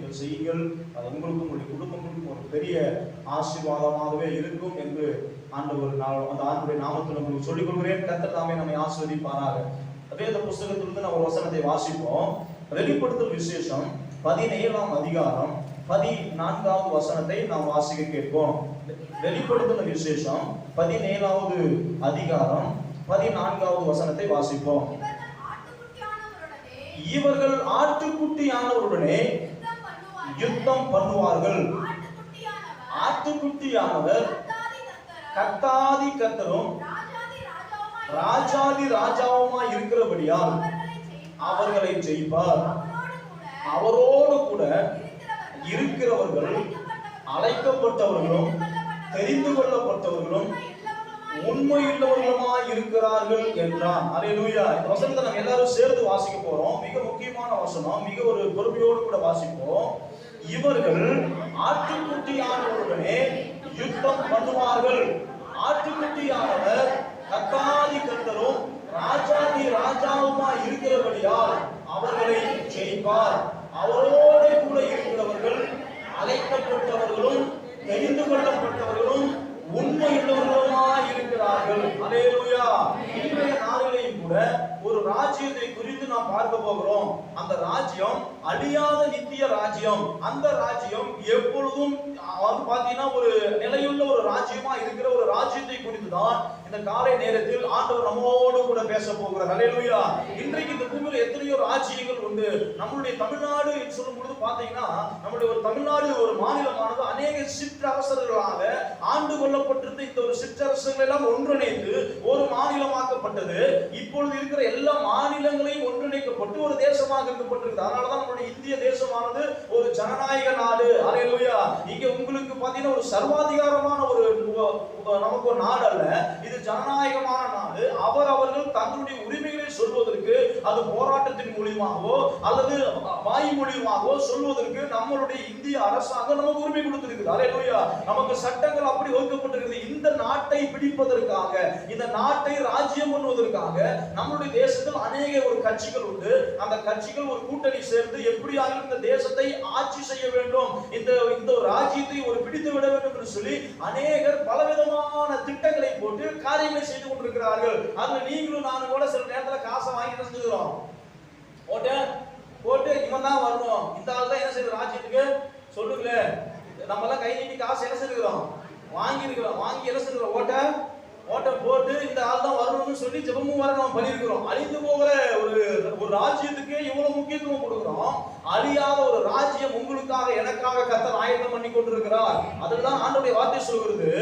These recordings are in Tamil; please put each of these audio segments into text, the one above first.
நீங்கள் செய்யுங்கள். அது உங்களுக்கும் உங்களுடைய குடும்பங்களுக்கும் ஒரு பெரிய ஆசீர்வாதமாகவே இருக்கும் என்று ஆண்டவர் அந்த ஆண்டுடைய நாமத்தில் உங்களுக்கு சொல்லிக் கொள்கிறேன். கர்த்தர் தாமே நம்மை ஆசீர்வதிப்பாராக. வேத புஸ்தகத்திலிருந்து நம்ம ஒரு வசனத்தை வாசிப்போம். வெளிப்படுத்தல் விசேஷம் 17ஆம் அதிகாரம் 14வது வசனத்தை நாம் வாசிக்க கேட்போம். வெளிப்படுத்தல் விசேஷம் 17வது அதிகாரம் 14வது வசனத்தை வாசிப்போம். இவர்கள் ஆட்டுக்குட்டியானவருடனே யுத்தம் பண்ணுவார்கள். ஆட்டுக்குட்டியானவர் கர்த்தாதி கர்த்தரும் ராஜாதி ராஜாவுமாய் இருக்கிறபடியால் அவர்களை ஜெயிப்பார். அவரோடு கூட இருக்கிறவர்கள் அழைக்கப்பட்டவர்களும் தெரிந்து கொள்ளப்பட்டவர்களும் உண்மையுள்ளவர்களுமாய் இருக்கிறார்கள் என்றான். அல்லேலூயா. இந்த வசனத்தை நம்ம எல்லாரும் சேர்ந்து வாசிக்க போறோம். மிக முக்கியமான வசனம், மிக ஒரு பொறுமையோடு கூட வாசிப்போம். இவர்கள் ஆட்டுக்குட்டியானவருடனே யுத்தம் பண்ணுவார்கள். ஆட்டுக்குட்டியானவர் கர்த்தாதி கர்த்தரும் ராஜாதி ராஜாவுமாய் இருக்கிறபடியால் அவர்களை ஜெயிப்பார். அவரோடு கூட இருக்கிறவர்கள் அழைக்கப்பட்டவர்களும் தெரிந்து கொள்ளப்பட்டவர்களும் உண்மையுள்ளவர்களுமாய் இருக்கிறார்கள். அல்லேலூயா. இன்றைய நாளிலேயும் கூட ஒரு ராஜ்யத்தை குறித்து நாம் பார்க்க போகிறோம். அந்த ராஜ்யம் அழியாத நித்திய ராஜ்யம். அந்த ராஜ்யம் எப்பொழுதும் பாத்தீங்கன்னா ஒரு நிலையுள்ள ஒரு ராஜ்யமா இருக்கிற ஒரு ராஜ்யத்தை குறித்து தான் இந்த காலை நேரத்தில் ஆண்டவர் நம்மோடு கூட பேச போகிறார். அல்லேலூயா. இன்றைக்கு இந்த பூமியில எத்தனையோ ராஜ்யங்கள் உண்டு. நம்மளுடைய தமிழ்நாடு சொல்லும் பொழுது பாத்தீங்கன்னா நம்முடைய ஒரு தமிழ்நாடு ஒரு மாநிலமானது அநேக சிற்றரசர்களாக ஆண்டு கொள்ளப்பட்டிருந்த இந்த ஒரு சிற்றரசுகள் எல்லாம் ஒன்றிணைந்து ஒரு மாநிலமாக்கப்பட்டது. இப்பொழுது இருக்கிற எல்லா மாநிலங்களையும் ஒன்றிணைக்கப்பட்டு ஒரு தேசமாக இருக்கப்பட்டிருக்கு. அதனாலதான் நம்மளுடைய இந்திய தேசமானது ஒரு ஜனநாயக நாடு. அல்லேலூயா. இங்க உங்களுக்கு பாத்தீங்கன்னா ஒரு சர்வாதிகாரமான ஒரு நமக்கு ஒரு நாடு அல்ல, இது ஜனநாயகமான நாடு. அவர்கள் தங்களுடைய உரிமைகளை சொல்வதற்கு அது போராட்டத்தின் மூலியமாகவோ அல்லது வாய் மூலியமாகவோ சொல்வதற்கு நம்மளுடைய இந்திய அரசாங்கம் நமக்கு உரிமை கொடுத்திருக்கு. அல்லேலூயா. நமக்கு சட்டங்கள் அப்படி வகுக்கப்பட்டிருக்கிறது. இந்த நாட்டை பிடிப்பதற்காக, இந்த நாட்டை ராஜ்யம் பண்ணுவதற்காக நம்மளுடைய தேசத்தில் அநேக ஒரு கட்சிகள் உண்டு. அந்த கட்சிகள் ஒரு கூட்டணி சேர்ந்து எப்படியாக இந்த தேசத்தை ஆட்சி செய்ய வேண்டும், இந்த ராஜ்யத்தை ஒரு பிடித்து விட வேண்டும் என்று சொல்லி அநேகர் பலவிதமான திட்டங்களை போட்டு காரியங்களை செய்து கொண்டிருக்கிறார்கள். அதுல நீங்களும் நானும் கூட சில நேரத்துல காசை வாங்கி செஞ்சுக்கிறோம். போட்டு இவன் தான் வரணும், இந்த ஆள் தான் என்ன செய்யற ராஜ்யத்துக்கு சொல்லுங்களே. நம்ம எல்லாம் கை நீட்டி காசு என்ன செஞ்சுக்கிறோம், வாங்கி என்ன செஞ்சுக்கிறோம், ஓட்ட போட்டு இந்த ஆள் தான் வரணும்னு சொல்லி ஜெபமும் வரணும் பண்ணியிருக்கிறோம். அழிந்து போகிற ஒரு ராஜ்யத்துக்கு இவ்வளவு முக்கியத்துவம் கொடுக்கிறோம். அழியாத ஒரு ராஜ்யம் உங்களுக்காக எனக்காக கர்த்தர் ஆயத்தம் பண்ணி கொண்டிருக்கிறார். அதுதான் ஆண்டவருடைய வார்த்தை சொல்கிறது.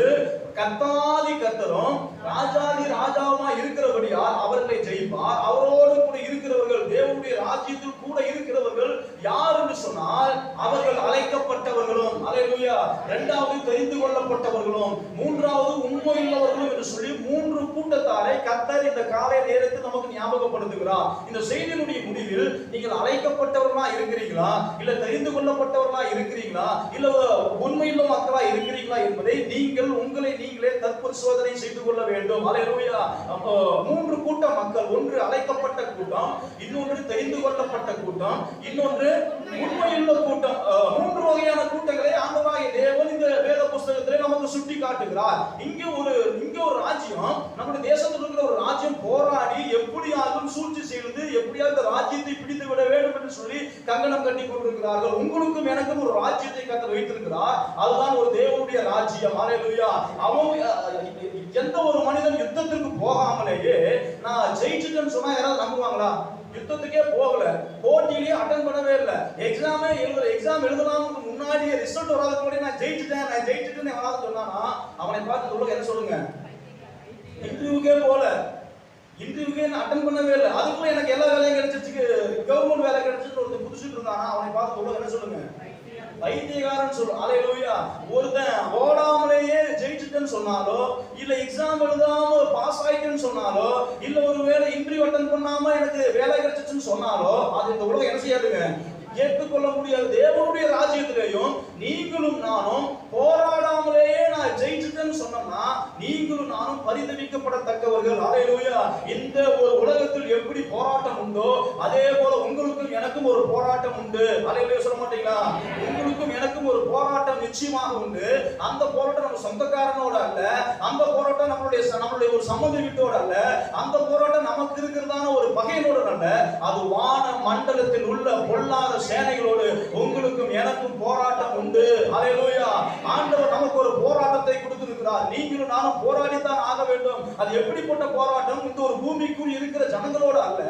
கர்த்தாதி கர்த்தரும் ராஜாதி ராஜாவுமா இருக்கிறபடியால் அவர்களை ஜெயிப்பார். அவரோடு கூட இருக்கிறவர்கள், தேவனுடைய ராஜ்யத்தில் கூட இருக்கிறவர்கள் யார் என்று சொன்னால் அவர்கள் அழைக்கப்பட்டவர்களும், அல்லேலூயா, இரண்டாவது தெரிந்து கொள்ளப்பட்டவர்களும், மூன்றாவது உண்மையுள்ளவர்களும் என்று சொல்லி மூன்று கூட்டத்தாரை கர்த்தர் இந்த காலை நேரத்தில் நமக்கு ஞாபகப்படுத்துகிறார். இந்த செய்தியினுடைய முடிவில் நீங்கள் அழைக்கப்பட்டவர்களா இருக்கிறீங்களா, இல்ல தெரிந்து கொள்ளப்பட்டவர்களா இருக்கிறீங்களா, இல்ல உண்மையுள்ள மக்களா இருக்கிறீங்களா என்பதை நீங்கள் உங்களை நீங்களே தற்பரிசோதனை செய்து கொள்ள வேண்டும். அல்லேலூயா. மூன்று கூட்ட மக்கள், ஒன்று அழைக்கப்பட்ட கூட்டம், இன்னொன்று தெரிந்து கொள்ளப்பட்ட கூட்டம், இன்னொன்று உண்மையுள்ள கூட்டம். மூன்று வகையான கூட்டங்களை ஆண்டவராகிய தேவன் இந்த வேத புஸ்தகத்திலே நமக்கு சுட்டி காட்டுகிறார். இங்க ஒரு ராஜ்யம், நம்முடைய தேசத்தில் இருக்கிற ஒரு ராஜ்யம் போராடி எப்படியாவது சூழ்ச்சி செய்து எப்படியாவது ராஜ்யத்தை பிடித்து விட வேண்டும் என்று சொல்லி கங்கணம் கட்டி கொண்டிருக்கிறார்கள். உங்களுக்கும் எனக்கும் ஒரு ராஜ்யத்தை கர்த்தர் வைத்திருக்கிறார். அதுதான் ஒரு தேவனுடைய ராஜ்யம். அல்லேலூயா. எந்த ஒரு மனிதன் யுத்தத்திற்கு போகாமலேயே நான் ஜெயிச்சிட்டேன்னு சொன்னா யாராவது நம்புவாங்களா? யுத்தத்துக்கே போகல, போட்டியிலேயே அட்டன் பண்ணவே இல்லை, எக்ஸாம் எழுதலாம்னு முன்னாடியே ரிசல்ட் வராதுக்கு முன்னாடி நான் ஜெயிச்சிட்டேன்னு யாராவது சொன்னானா அவனை பார்த்து சொல்லுங்க, என்ன சொல்லுங்க, இன்டர்வியூக்கே போல, இன்டர்வியூக்கே அட்டன் பண்ணவே இல்லை, அதுக்குள்ள எனக்கு எல்லா வேலையும் கிடைச்சிச்சு, கவர்மெண்ட் வேலை கிடைச்சிட்டு ஒருத்தர் புடிச்சிட்டு இருந்தானா அவனை பார்த்து சொல்லுங்க, என்ன சொல்லுங்க, பைத்தியக்காரன் சொல்லு. அல்லேலூயா. ஒருத்தன் ஓடாமலேயே ஜெயிச்சிட்டேன்னு சொன்னாலோ, இல்ல எக்ஸாம் எழுதாம பாஸ் ஆயிட்டேன்னு சொன்னாலோ, இல்ல ஒருவேளை இன்டர்வியூ அட்டெண்ட் பண்ணாம எனக்கு வேலை கிடைச்சிச்சுன்னு சொன்னாலோ அது இந்த உலகம் என்ன செய்யாதுங்க, ஏற்றுக்கொள்ள முடியாது. தேவனுடைய ராஜ்யத்திலேயும் நீங்களும் நானும் போராடாமலேயே நான் ஜெயிச்சிட்டேன்னு சொன்னோம்னா நீங்களும் நானும் பரிதவிக்கப்படத்தக்கவர்கள். அல்லேலூயா. இந்த ஒரு உலகத்தில் எப்படி போராட்டம் உண்டோ அதே போல உங்களுக்கும் எனக்கும் ஒரு போராட்டம் உண்டு. அல்லேலூயா. சொல்ல மாட்டீங்களா? நிச்சயமாக உண்டு. அந்த போராட்டம் நம்ம சொந்தக்காரனோட அல்ல, அந்த போராட்டம் நம்மளுடைய ஒரு சம்பந்த வீட்டோட அல்ல, அந்த போராட்டம் நமக்கு இருக்கிறதான ஒரு பகையினோட அல்ல. அது வான மண்டலத்தில் உள்ள பொல்லாத சேனைகளோடு உங்களுக்கும் எனக்கும் போராட்டம் உண்டு. ஹல்லேலூயா. ஆண்டவர் நமக்கு ஒரு போராட்டத்தை கொடுத்திருக்கிறார். நீங்களும் நானும் போராடித்தான் ஆக வேண்டும். அது எப்படிப்பட்ட போராட்டம்? இந்த ஒரு பூமிக்குள் இருக்கிற ஜனங்களோடு அல்ல,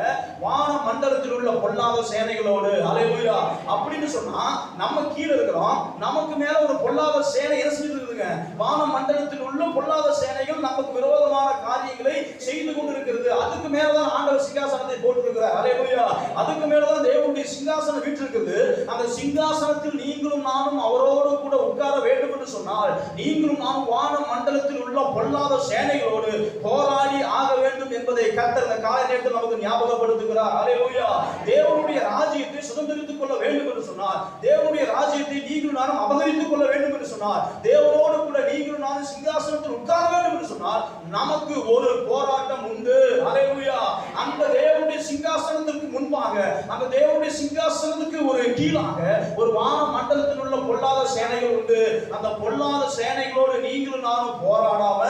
வான மண்டலத்தில் உள்ள பொல்லாத சேனைகளோடு. ஹல்லேலூயா. அப்படின்னு சொன்னா நம்ம கீழ இருக்கிறோம், நமக்கு மேல ஒரு பொல்லாத சேனை என்ன இருக்குதுங்க? வான மண்டலத்தில் உள்ள பொல்லாத சேனைகள் நமக்கு விரோதமான காரியங்களை செய்து கொண்டிருக்கிறது. அதுக்கு மேலதான் ஆண்டவர் சிங்காசனத்தை போட்டிருக்கிறார். ஹல்லேலூயா. அதுக்கு மேலதான் தேவனுடைய சிங்காசனம் வீற்றிருக்கிறது. அந்த சிங்காசனத்தில் நீங்களும் நானும் அவரோடு கூட உட்கார வேண்டும் என்று சொன்னால் நீங்களும் நானும் வான மண்டலத்தில் உள்ள பொல்லாத சேனைகளோடு போராடி ஆக வேண்டும் என்பதை கர்த்தர் இந்த காலை நேரத்தில் நமக்கு ஞாபகப்படுத்துகிறார். ஹல்லேலூயா. தேவனுடைய ராஜ்யத்தை சுதந்திரித்துக் கொள்ள வேண்டும் என்று சொன்னார், தேவனுடைய ராஜ்யத்தை நீங்களும் நானும் அபகரித்துக் கொள்ள வேண்டும் என்று சொன்னார், தேவனோடு கூட நீங்களும் நானும் சிங்காசனத்தில் உட்கார வேண்டும் என்று சொன்னார், நமக்கு ஒரு போராட்டம் உண்டு. ஹல்லேலூயா. அந்த தேவனுடைய சிங்காசனத்திற்கு முன்பாக, அந்த தேவனுடைய சிங்காசனத்துக்கு ஒரு கீழாக ஒரு வான மண்டலத்தில் உள்ள பொல்லாத சேனைகள் உண்டு. அந்த பொல்லாத சேனைகளோடு நீங்களும் நானும் போராடாம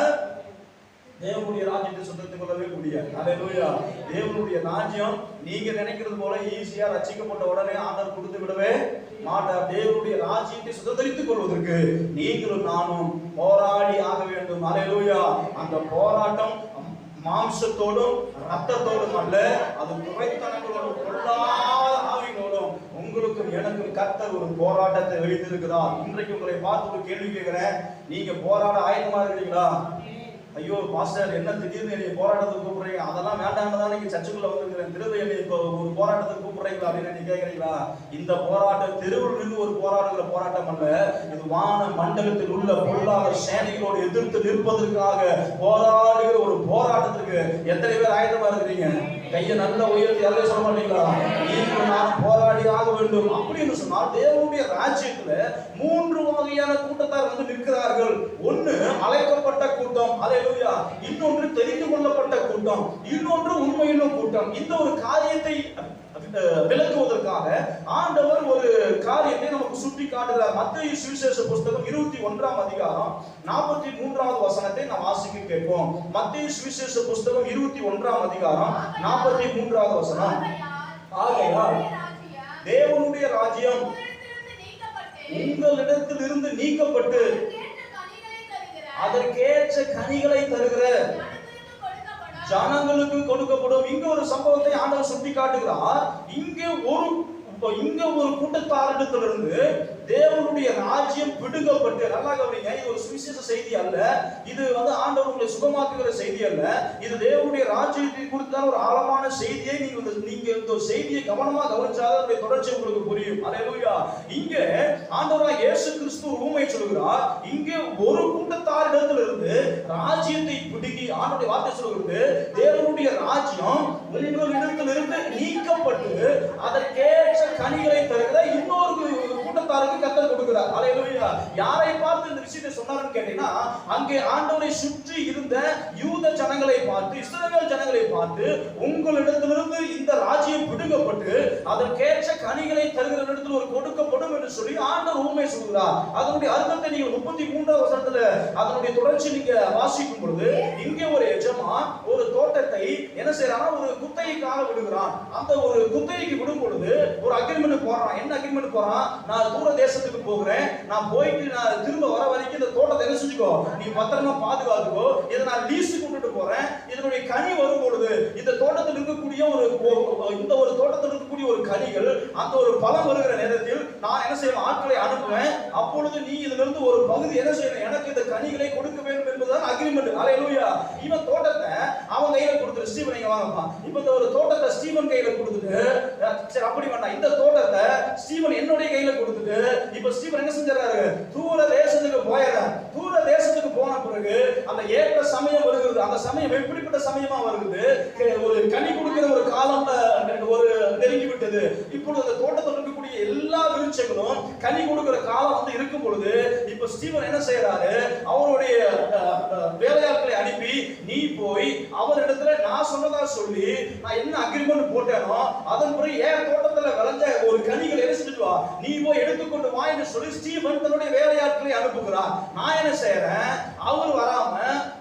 தேவனுடைய ராஜ்யத்தை சுதந்திரித்துக் கொள்ளவே முடியாது. ஹல்லேலூயா. தேவனுடைய ராஜ்யம் நீங்க நினைக்கிறது போல ஈஸியா ரட்சிக்கப்பட்ட உடனே ஆண்டவர் கொடுத்து விடவே மாட்டார். தேவனுடைய ராஜ்யத்தை சுதந்திரித்துக் கொள்வதற்கு நீங்களும் நானும் போராடி ஆக வேண்டும். ஹல்லேலூயா. அந்த போராட்டம் மாம்சத்தோடும் ரத்தத்தோடும் அல்ல, அது குறைத்தனங்களோடும் பொல்லாத ஆவிகளோடும் உங்களுக்கும் எனக்கும் கர்த்தர் ஒரு போராட்டத்தை வைத்திருக்கிறார். இன்றைக்கு உங்களை பார்த்து ஒரு கேள்வி கேட்கிறேன், நீங்க போராட ஆயத்தமா இருக்கிறீங்களா? ஐயோ பாஸ்டர், என்ன திடீர்னு என்னை போராட்டத்துக்கு கூப்பிடுறீங்க? அதெல்லாம் வேண்டாம்னு தான் நீங்க சர்ச்சுக்குள்ள வந்துருக்கிறேன், திரும்ப என்னை இப்போ ஒரு போராட்டத்துக்கு கூப்பிடுறீங்களா அப்படின்னு நீங்க கேட்கறீங்களா? இந்த போராட்டம் தெருவில் நின்று ஒரு போராடுகிற போராட்டம் அல்ல, இது வான மண்டலத்தில் உள்ள பொல்லாத சேனைகளோடு எதிர்த்து நிற்பதற்காக போராடுகிற ஒரு போராட்டத்திற்கு எத்தனை பேர் ஆயத்தமா இருக்கிறீங்க? கையை நல்ல உயர்த்தி யாரையும் சொல்ல மாட்டீங்களா? நீங்கள் நான் போராடி ஆக வேண்டும். அப்படின்னு சொன்னால் தேவனுடைய ராஜ்யத்துல 3 வகையான கூட்டத்தார் வந்து நிற்கிறார்கள். ஒன்னு அழைக்கப்பட்ட கூட்டம், ஹல்லேலூயா. இன்னொன்று தெரிந்து கொள்ளப்பட்ட கூட்டம், இன்னொன்று உண்மையுள்ள கூட்டம். இந்த ஒரு காரியத்தை விளக்குவதற்காக ஆண்டவர் ஒரு காரியத்தை நமக்கு சுட்டி காட்டுகிறார். மத்தேயு சுவிசேஷ புஸ்தகம் 21ஆம் அதிகாரம் 43வது வசனத்தை நாம் வாசிக்க கேட்போம். மத்தேயு சுவிசேஷ புஸ்தகம் 21ஆம் அதிகாரம் 43வது வசனம். ஆகையால் தேவனுடைய ராஜ்யம் உங்களிடத்திலிருந்து நீக்கப்பட்டு அதற்கேற்ற கனிகளை தருகிற ஜனங்களுக்கு கொடுக்கப்படும். இங்க ஒரு சம்பவத்தை ஆண்டவர் சுட்டி காட்டுகிறார். இங்க ஒரு கூட்டத்தாரிடத்திலிருந்து தேவனுடைய ராஜ்யம் பிடுங்கப்பட்டு, நல்லா கவனிங்க, இது ஒரு சுவிசேஷ செய்தி அல்ல, இது வந்து ஆண்டவர் உங்களை சுகமாக்குகிற செய்தி அல்ல, இது தேவனுடைய ராஜ்யத்தை குறித்த ஒரு ஆழமான செய்தியை நீங்க இந்த செய்தியை கவனமா கவனிச்சாதான் அதனுடைய தொடர்ச்சி உங்களுக்கு புரியும். ஹல்லேலூயா. இங்க ஆண்டவராகிய இயேசு கிறிஸ்து உண்மை சொல்கிறார். இங்க ஒரு கூட்டத்தாரிடத்திலிருந்து ராஜ்யத்தை பிடுங்கி ஆண்டவருடைய வார்த்தை சொல்கிறது, தேவனுடைய ராஜ்யம் உங்களிடத்திலிருந்து நீக்கப்பட்டு அதற்கேற்ற கனிகளை தருகிற இன்னொரு கூட்டத்தாருக்கு கர்த்தர் கொடுக்கிறார். ஹல்லேலூயா. யாரை பார்த்து இந்த விஷயத்தை சொன்னார்னு கேட்டீங்கன்னா, அங்கே ஆண்டவரை சுற்றி இருந்த யூத ஜனங்களை பார்த்து, இஸ்ரவேல் ஜனங்களை பார்த்து, உங்களிடத்திலிருந்து இந்த ராஜ்யம் பிடுங்கப்பட்டு அதற்கேற்ற கனிகளை தருகிற இடத்தில் ஒரு கொடுக்கப்படும் என்று சொல்லி ஆண்டவர் உண்மை சொல்கிறார். அதனுடைய அர்த்தத்தை நீங்க 33வது வசனத்துல அதனுடைய தொடர்ச்சி நீங்க வாசிக்கும் பொழுது, இங்கே ஒரு எஜமான் ஒரு தோட்டத்தை என்ன செய்யறானா, ஒரு குத்தகைக்காக விடுகிறான். அந்த ஒரு குத்தகைக்கு விடும் பொழுது ஒரு அக்ரிமெண்ட் போடுறான். என்ன அக்ரிமெண்ட் போடுறான்? நான் தூர தேசத்துக்கு போகிறேன், நான் போயிட்டு நான் திரும்ப வர வரைக்கும் இந்த தோட்டத்தை என்ன செஞ்சுக்கோ, நீ பத்திரமா பாதுகாத்துக்கோ, இதை நான் லீஸுக்கு கொண்டுட்டு போறேன், இதனுடைய கனி வரும் பொழுது இந்த தோட்டத்தில் இருக்கக்கூடிய ஒரு தோட்டத்தில் இருக்கக்கூடிய ஒரு கனிகள், அந்த ஒரு பழம் வருகிற நேரத்தில் நான் என்ன செய்வேன், ஆட்களை அனுப்புவேன். அப்பொழுது நீ இதிலிருந்து ஒரு பகுதி என்ன செய்யணும், எனக்கு இந்த கனிகளை கொடுக்க வேண்டும் என்பதுதான் அக்ரிமெண்ட். ஹல்லேலூயா. இவன் தோட்டத்தை அவன் கையில கொடுத்துரு, ஸ்டீவன் இங்க வாங்கப்பா, இப்ப இந்த ஒரு தோட்டத்தை ஸ்டீவன் கையில கொடுத்துட்டு, சரி அப்படி வேண்டாம், இந்த தோட்டத்தை ஸ்டீவன் என்னுடைய கையில கொடுத்துட்டு, இப்ப ஸ்டீவன் என்ன செஞ்சாரு, தூர தேசத்துக்கு போயிடுறார். தூர தேசத்துக்கு போன பிறகு அந்த ஏற்ற சமயம் வருகிறது. அந்த சமயம் எப்படிப்பட்ட சமயமா வருகிறது, ஒரு கனி கொடுக்கிற ஒரு காலம், ஒரு நெருங்கி விட்டது. இப்பொழுது அந்த தோட்டத்தில் இருக்கக்கூடிய எல்லா விருட்சங்களும் கனி கொடுக்கிற காலம் வந்து இருக்கும் பொழுது இப்ப ஸ்டீவன் என்ன செய்யறாரு, அவருடைய வேலையாட்களை அனுப்பி நீ போய் அவரிடத்துல நான் சொன்னதா சொல்லி நான் என்ன அக்ரிமெண்ட் போட்டேனோ அதன் பிறகு ஏன் தோட்டத்துல விளைஞ்ச ஒரு கனிகளை என்ன செஞ்சுட்டு வா, நீ போய் எடுத்துக்கொண்டு வா என்று சொல்லி ஸ்டீவன் தன்னுடைய வேலையாட்களை அனுப்புகிறார். நான் என்ன செய்யறேன், அவர் வராம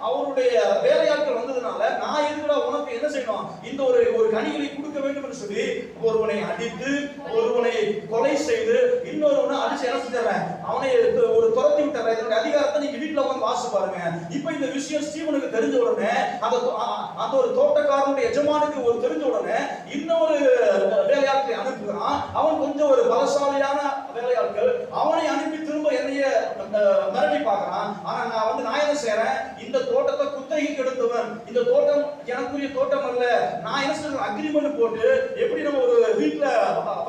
அவருடைய வேலையாட்கள் வந்ததுனால நான் எதுக்குடா உனக்கு என்ன செய்யணும், இந்த ஒரு கனிகளை கொடுக்க வேண்டும் என்று சொல்லி ஒருவனை அடித்து ஒருவனை கொலை செய்து இன்னொருவனை அடிச்சு என்ன செஞ்சிடறேன், அவனை ஒரு துரத்தி விட்டுறேன். இதனுடைய அதிகாரத்தை நீங்க வீட்டுல வந்து வாசி பாருங்க. இப்ப இந்த விஷயம் ஸ்டீவனுக்கு தெரிஞ்ச உடனே அந்த ஒரு தோட்டக்காரனுடைய எஜமானுக்கு ஒரு தெரிஞ்ச உடனே இன்னொரு வேலையாட்களை அனுப்புகிறான். அவன் கொஞ்சம் ஒரு பலசாலியான வேலையாட்கள், அவனை அனுப்பி திரும்ப என்னைய மிரட்டி பார்க்கிறான். ஆனா நான் என்ன செய்யறேன், இந்த தோட்டத்தை குத்தகைக்கு எடுத்தவன், இந்த தோட்டம் எனக்குரிய தோட்டம் அல்ல, நான் என்ன சொல்றேன் அக்ரிமெண்ட் போட்டு எப்படி நம்ம ஒரு வீட்டுல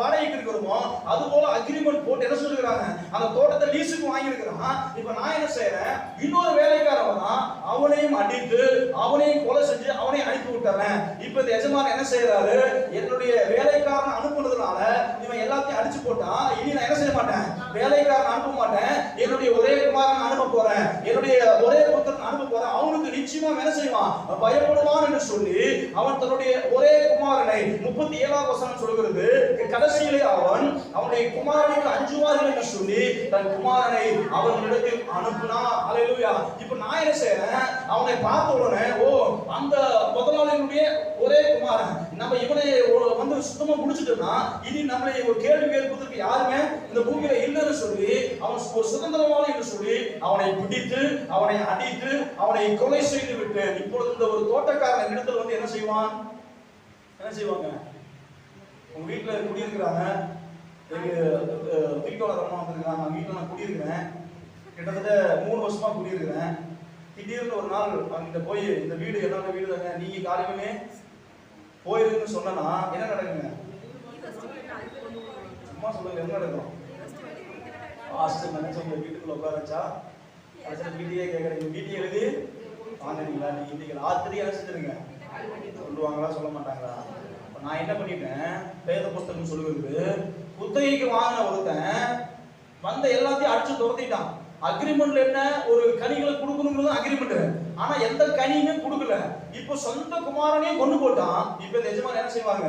வாடகைக்கு இருக்கிறோமோ அது போல அக்ரிமெண்ட் போட்டு என்ன சொல்லுறாங்க அந்த தோட்டத்தை லீஸுக்கு வாங்கி இருக்கிறான். இப்ப நான் என்ன செய்யறேன், இன்னொரு வேலைக்காரன் தான் அவனையும் அடித்து அவனையும் கொலை செஞ்சு அவனையும் அனுப்பி விட்டுறேன். இப்ப இந்த எஜமான் என்ன செய்யறாரு, என்னுடைய வேலைக்காரன் அனுப்புனதுனால இவன் எல்லாத்தையும் அடிச்சு போட்டான், இனி நான் என்ன செய்ய மாட்டேன், வேலைக்காரன் அனுப்ப மாட்டேன், என்னுடைய ஒரே குமாரன் அனுப்ப போறேன், என்னுடைய ஒரே புத்திரன் அனுப்ப போறேன், அவனுக்கு நிச்சயமா என்ன செய்வான், பயப்படுவான் என்று சொல்லி அவன் தன்னுடைய ஒரே குமாரனை 37ஆம் வசனம் சொல்கிறது, கடைசியிலே அவனுடைய குமாரனுக்கு அஞ்சுவார்கள் என்று சொல்லி தன் குமாரனை அவர்களிடத்தில் அனுப்பினான். அல்லேலூயா. இப்ப நான் என்ன செய்யறேன், அவனை பார்த்த உடனே ஓ அந்த முதலாளியுடைய ஒரே குமாரன், நம்ம இவனை வந்து சுத்தமா முடிச்சிட்டோம்னா இனி நம்மளை ஒரு கேள்வி கேட்பதற்கு யாருமே இந்த பூமியில இல்லைன்னு சொல்லி அவன் ஒரு சுதந்திரவாளி என்று சொல்லி அவனை பிடித்து அவனை அடித்து அவனை கொலை செய்து விட்டு இப்பொழுது இந்த ஒரு தோட்டக்காரன் இடத்துல வந்து என்ன செய்வாங்க, உங்க வீட்டுல குடியிருக்கிறாங்க, வீட்டோட அம்மா வந்திருக்கிறாங்க, நான் வீட்டுல நான் குடியிருக்கிறேன், கிட்டத்தட்ட 3 வருஷமா குடியிருக்கிறேன். திடீர்னு ஒரு நாள் அங்கிட்ட போய் இந்த வீடு என்னோட வீடு தாங்க, நீங்க காரியமே போயிருக்குன்னு சொன்னா என்ன நடக்குங்க, சும்மா சொல்லுங்க என்ன நடக்கும், ஹாஸ்டல் நினைச்சு உங்க வீட்டுக்குள்ள உட்கார வச்சா வீட்டையே கேட்கறீங்க, வீட்டையே எழுதி வாங்கினீங்களா, நீங்க இன்னைக்கு ராத்திரி அழைச்சிருங்க சொல்லுவாங்களா சொல்ல மாட்டாங்களா. நான் என்ன பண்ணிட்டேன், வேத புஸ்தகம் சொல்லுகிறது, குத்தகைக்கு வாங்கின ஒருத்தன் வந்த எல்லாத்தையும் அடிச்சு துரத்திட்டான். அக்ரிமெண்ட்ல என்ன, ஒரு கனிகளை கொடுக்கணுங்கிறது அக்ரிமெண்ட், ஆனா எந்த கனியுமே கொடுக்கல. இப்ப சொந்த குமாரனையும் கொண்டு போட்டான். இப்ப இந்த எஜமான் என்ன செய்வாங்க,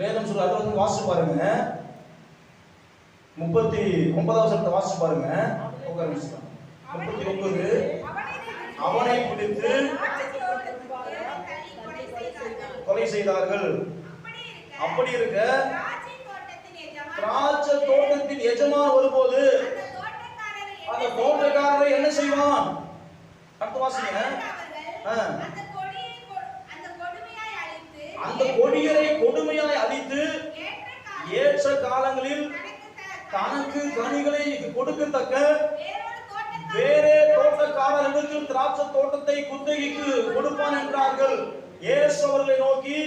வேதம் சொல்ல அதை வந்து வாசிச்சு பாருங்க, 39ஆம் வசனத்தை வாசிச்சு பாருங்க. 39 அவனை பிடித்து கொலை செய்தார்கள். அப்படி இருக்க திராட்சை தோட்டத்தின் எஜமான் வரும்போது அந்த தோட்டக்காரரை என்ன செய்வான், அடுத்த வாசிங்க, அந்த கொடியரை கொடுமையாய் அழித்து ஏற்ற காலங்களில் தனக்கு கனிகளை கொடுக்கத்தக்க வேறே தோட்டக்காரர்களுக்கு திராட்சை தோட்டத்தை குத்தகைக்கு கொடுப்பான் என்றார்கள். இயேசு அவர்களை நோக்கி,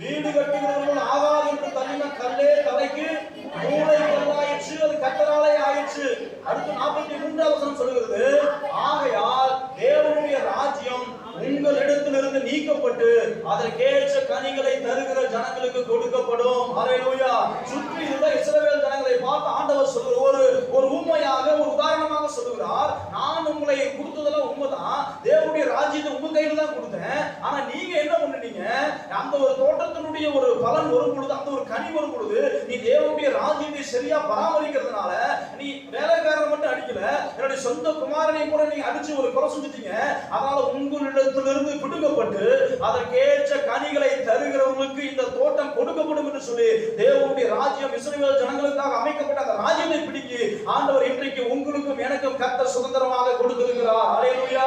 வீடு கட்டுகிறவர்கள் ஆகாது என்று தள்ளின கல்லே தலைக்கு மூளை கல்லாயிற்று, அது கட்டளாலே ஆயிற்று. அடுத்து 43ஆம் வசனம் சொல்கிறது, ஆகையால் தேவனுடைய ராஜ்யம் உங்களிடத்திலிருந்து நீக்கப்பட்டு அதற்கேற்ற கனிகளை தருகிற ஜனங்களுக்கு கொடுக்கப்படும். அல்லேலூயா. சுற்றி இருந்த இஸ்ரவேல் ஜனங்களை பார்த்து ஆண்டவர் சொல்ற ஒரு உண்மையாக ஒரு உதாரணமாக சொல்லுகிறார், நான் உங்களை கொடுத்ததெல்லாம் உண்மைதான், தேவனுடைய ராஜ்யத்தை உங்க கையில தான் கொடுத்தேன், ஆனா நீங்க என்ன பண்ணுனீங்க, அந்த ஒரு தோட்டத்தினுடைய ஒரு பலன் வரும் பொழுது, அந்த ஒரு கனி வரும் பொழுது நீ தேவனுடைய ராஜ்யத்தை சரியா பராமரிக்கிறதுனால நீ வேலைக்காரனை மட்டும் அடிக்கல, என்னுடைய சொந்த குமாரனை கூட நீங்க அடிச்சு ஒரு கொலை செஞ்சுட்டீங்க. அதனால உங்களிடத்திலிருந்து பிடுங்கப்பட்டு அதற்கேற்ற கனிகளை தருகிறவங்களுக்கு இந்த தோட்டம் கொடுக்கப்படும் என்று சொல்லி தேவனுடைய ராஜ்யம் இஸ்ரவேல் ஜனங்களுக்காக அமைக்கப்பட்ட அந்த ராஜ்யத்தை பிடிக்கி ஆண்டவர் இன்றைக்கு உங்களுக்கும் எனக்கும் கர்த்தர் சுதந்திரமாக கொடுத்திருக்கிறார். அல்லேலூயா.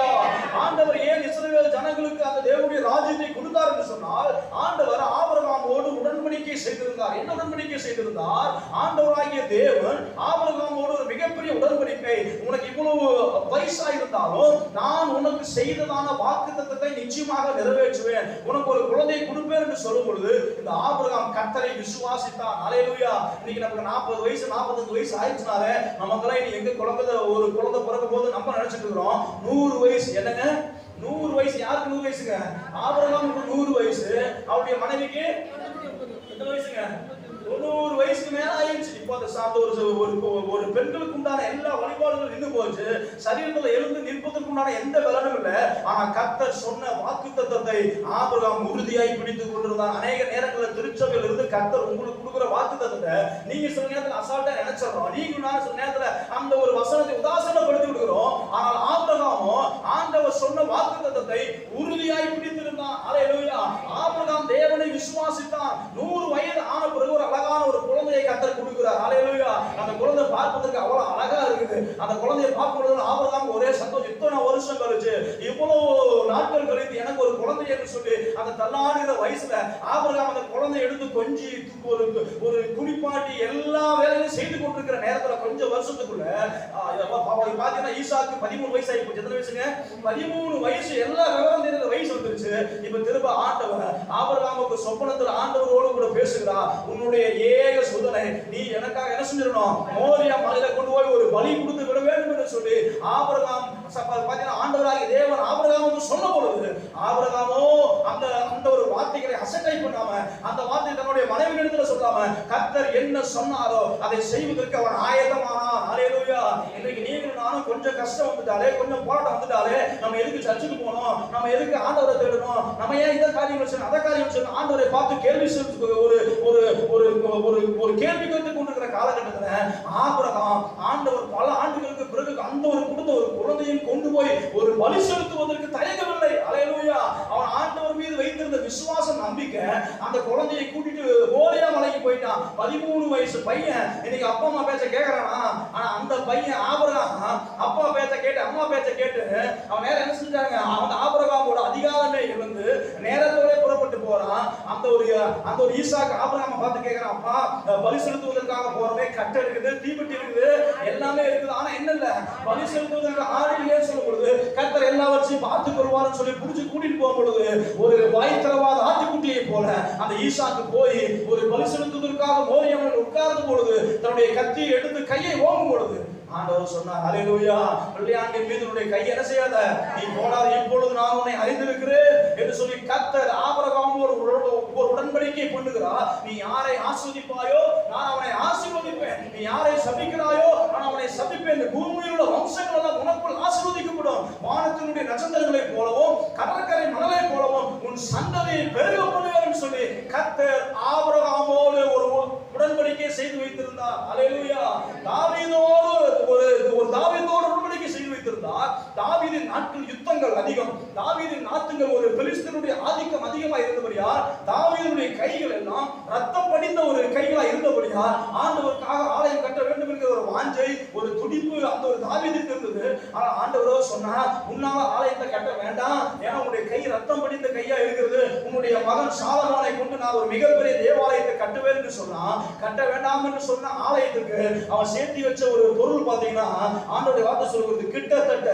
ஆண்டவர் ஏன் இஸ்ரவேல் ஜனங்களுக்கு அந்த தேவனுடைய ராஜ்யத்தை கொடுத்தார் என்று சொன்னால், ஆண்டவர் ஆபிரகாமோடு உடன்படிக்கை செய்திருந்தார். என்ன உடன்படிக்கை செய்திருந்தார், ஆண்டவராகிய தேவன் ஆபிரகாமோடு ஒரு மிகப்பெரிய உடன்படிக்கை, உனக்கு இவ்வளவு வயசா இருந்தாலும் நான் உனக்கு செய்ததான வாக்குத்தத்தத்தை நிச்சயமாக நிறைவேற்றுவேன், உனக்கு ஒரு குழந்தையை கொடுப்பேன் என்று சொல்லும் பொழுது இந்த ஆபிரகாம் கர்த்தரை விசுவாசித்தான். அல்லேலூயா. இன்னைக்கு நமக்கு 40 வயசு 45 வயசு ஆயிடுச்சுனாலே நமக்கெல்லாம் இனி எங்க ஒரு குழந்தை பிறக்கும் போது நம்ம நினைச்சிட்டு இருக்கிறோம் 100 வயசு. என்னங்க 100 வயசு? யாருக்கு 100 வயசுங்க? ஆபிரகாமுக்கு 100 வயசு, அவருடைய மனைவிக்கு எத்தனை வயசுங்க? 90 வயசுக்கு மேல ஆயிடுச்சு. இப்போ அந்த சார்ந்த ஒரு பெண்களுக்கு உண்டான எல்லா வழிபாடுகளும் நின்று போச்சு. சரீரத்துல எழுந்து நிற்பதற்கு உண்டான எந்த பலனும் இல்லை. ஆனா கர்த்தர் சொன்ன வாக்குத்தத்தத்தை ஆபிரகாம் உறுதியாய் பிடித்துக் கொண்டிருந்தான். அநேக நேரங்களில் திருச்சபையில் இருந்து கர்த்தர் உங்களுக்கு கொடுக்கிற வாக்குத்தத்தத்தை நீங்க சில நேரத்தில் அசால்ட்டா நினைச்சிடறோம். நீங்க நான் சில நேரத்துல அந்த ஒரு வசனத்தை உதாசீனப்படுத்தி விடுகிறோம். ஆனால் ஆபிரகாமோ ஆண்டவர் சொன்ன வாக்குத்தத்தத்தை உறுதியாய் பிடித்திருந்தான். அல்லேலூயா. ஆபிரகாம் தேவனை விசுவாசித்தான். 100 வயது ஆன பிறகு ஒரு அழகான ஒரு குழந்தையை கர்த்தர் கொடுக்கிறார். அல்லேலூயா. அந்த குழந்தை பார்ப்பதற்கு அவ்வளவு அழகா இருக்குது. அந்த குழந்தையை பார்க்கும்போது ஆபிரகாம் ஒரே சந்தோஷம். இத்தனை வருஷம் கழிச்சு, இவ்வளவு நாட்கள் கழித்து எனக்கு ஒரு குழந்தை என்று சொல்லி அந்த தள்ளாடுகிற வயசுல ஆபிரகாம் அந்த குழந்தையை எடுத்து கொஞ்சி ஒரு குடிப்பாட்டி எல்லா வேலையும் செய்து கொண்டிருக்கிற நேரத்துல கொஞ்சம் வருஷத்துக்குள்ள பாத்தீங்கன்னா ஈசாக்கு 13 வயசு ஆகி போச்சு. எத்தனை வயசுங்க? 13 வயசு. எல்லா விவரம் தெரிந்த வயசு வந்துருச்சு. இப்ப திரும்ப ஆண்டவர் ஆபிரகாமுக்கு சொப்பனத்தில் ஆண்டவரோடு கூட பேசுகிறா. உன்னுடைய ஏக சுதனை நீ எனக்காக என்ன செஞ்சிடணும்? மோரியா மலையில கொண்டு போய் ஒரு பலி கொடுத்து விட வேண்டும் என்று சொல்லி ஆபிரகாம் பாத்தீங்கன்னா ஆண்டவராகிய தேவன் ஆபிரகாமுக்கு சொன்ன பொழுது ஆபிரகாமோ அந்த ஒரு வார்த்தைகளை அசட்டை பண்ணாம, அந்த வார்த்தை தன்னுடைய மனைவி இடத்துல சொல்லாம, கர்த்தர் என்ன சொன்னாரோ அதை செய்வதற்கு அவன் ஆயத்தமானான். அல்லேலூயா. இன்னைக்கு நீங்களும் நானும் கொஞ்சம் கஷ்டம் வந்துட்டாலே, கொஞ்சம் போராட்டம் வந்துட்டாலே, நம்ம எதுக்கு சர்ச்சுக்கு போகணும், நம்ம எதுக்கு ஆண்டவரை தேடணும், நம்ம ஏன் இந்த காரியங்கள் செய்யணும், அதை காரியம் செய்யணும், ஆண்டவரை பார்த்து கேள்வி ஒரு கேள்வி கேட்டுக் கொண்டிருக்கிற காலகட்டத்தில் ஆபிரகாம் ஆண்டவர் பல ஆண்டுகளுக்கு பிறகு அந்த ஒரு கொடுத்த ஒரு குழந்தையும் கொண்டு போய் ஒரு பலி செலுத்துவதற்கு தயங்கவில்லை. அல்லேலூயா. அவன் ஆண்டவர் மீது வைத்திருந்த விசுவாசம், நம்பிக்கை அந்த குழந்தையை கூட்டிட்டு மோரியா மலைக்கு போயிட்டான். 13 வயசு பையன் இன்னைக்கு அப்பா அம்மா பேச்ச கேட்கறானா? ஆனா அந்த பையன் ஆபிரகாம் அப்பா பேச்ச கேட்டு அம்மா பேச்ச கேட்டு அவன் நேரம் என்ன செஞ்சாங்க? அவன் ஆபிரகாமோட அதிகாரமே இருந்து நேரத்தோட புறப்பட்டு போறான். அந்த ஒரு ஈசாக்கு ஆபிரகாமை பார்த்து கேட்கறான், அப்பா பலி செலுத்துவதற்காக போறவே கட்டை இருக்குது, தீப்பெட்டி இருக்குது, எல்லாமே இருக்குது. ஆனா என்ன இல்ல, பலி செலுத்துவதற்கு ஆள் இல்லைன்னு சொல்லும் பொழுது கர்த்தர் எல்லாவற்றையும் பார்த்துக் கொள்வார்னு சொல்லி புடிச்சு கூட்டிட்டு போகும் பொழுது ஒரு வாய் திறவாத ஆட்டுக்குட்டியை போல அந்த ஈசாக்கு போய் ஒரு பலி செலுத்துவதற்காக மோரியா மலையில் உட்கார்ந்த பொழுது தன்னுடைய கத்தியை எடுத்து கையை ஓங்கும் பொழுது ஆண்டவர் சொன்னார், அல்லேலூயா, பிள்ளையாண்டின் மீது உன்னுடைய கையை என்ன செய்யாத, நீ போடாத, இப்பொழுது நான் உன்னை அறிந்திருக்கிறேன் என்று சொல்லி கர்த்தர் ஆபிரகாமோடு ஒரு உடன்படிக்கை பண்ணுகிறார். நீ யாரை ஆசீர்வதிப்பாயோ நான் அவனை ஆசீர்வதிப்பேன், நீ யாரை சபிக்கிறாயோ நான் அவனை சபிப்பேன். இந்த பூமியில் உள்ள வம்சங்கள் எல்லாம் உனக்குள் ஆசீர்வதிக்கப்படும். வானத்தினுடைய நட்சத்திரங்களைப் போலவும் கடற்கரை மணலை போலவும் உன் சந்ததியை பெருக பண்ணுவேன் சொல்லி கர்த்தர் ஆபிரகாமோடு ஒரு உடன்படிக்கை செய்து வைத்திருந்தார். அல்லேலூயா. தாவீதோடு உடன்படிக்கை செய்து வைத்திருந்தார். தாவீதின் நாட்கள் யுத்தங்கள் அதிகம். தாவீதின் நாட்கள் ஒரு பெலிஸ்தருடைய ஆதிக்கம் அதிகமாக இருந்தபடியால் தாவீதுடைய கைகள் எல்லாம் ரத்தம் படிந்த ஒரு கைகளாக இருந்தபடியால் ஆண்டவருக்காக ஆலயம் கட்ட வேண்டும் என்கிற ஒரு வாஞ்சை, ஒரு துடிப்பு அந்த ஒரு தாவீதுக்கு இருந்தது. ஆனால் ஆண்டவரோ சொன்னார், உன்னால ஆலயத்தை கட்ட வேண்டாம், ஏன்னா உன்னுடைய கை ரத்தம் படிந்த கையா இருக்கிறது. உன்னுடைய மகன் சாலமோனை கொண்டு நான் ஒரு மிகப்பெரிய தேவாலயத்தை கட்டுவேன் என்று சொன்னான். கட்ட வேண்டாம் என்று சொன்ன ஆலயத்துக்கு அவன் சேர்த்தி வச்ச ஒரு பொருள் பார்த்தீங்கன்னா ஆண்டவருடைய வார்த்தை சொல்கிறது, கிட்டத்தட்ட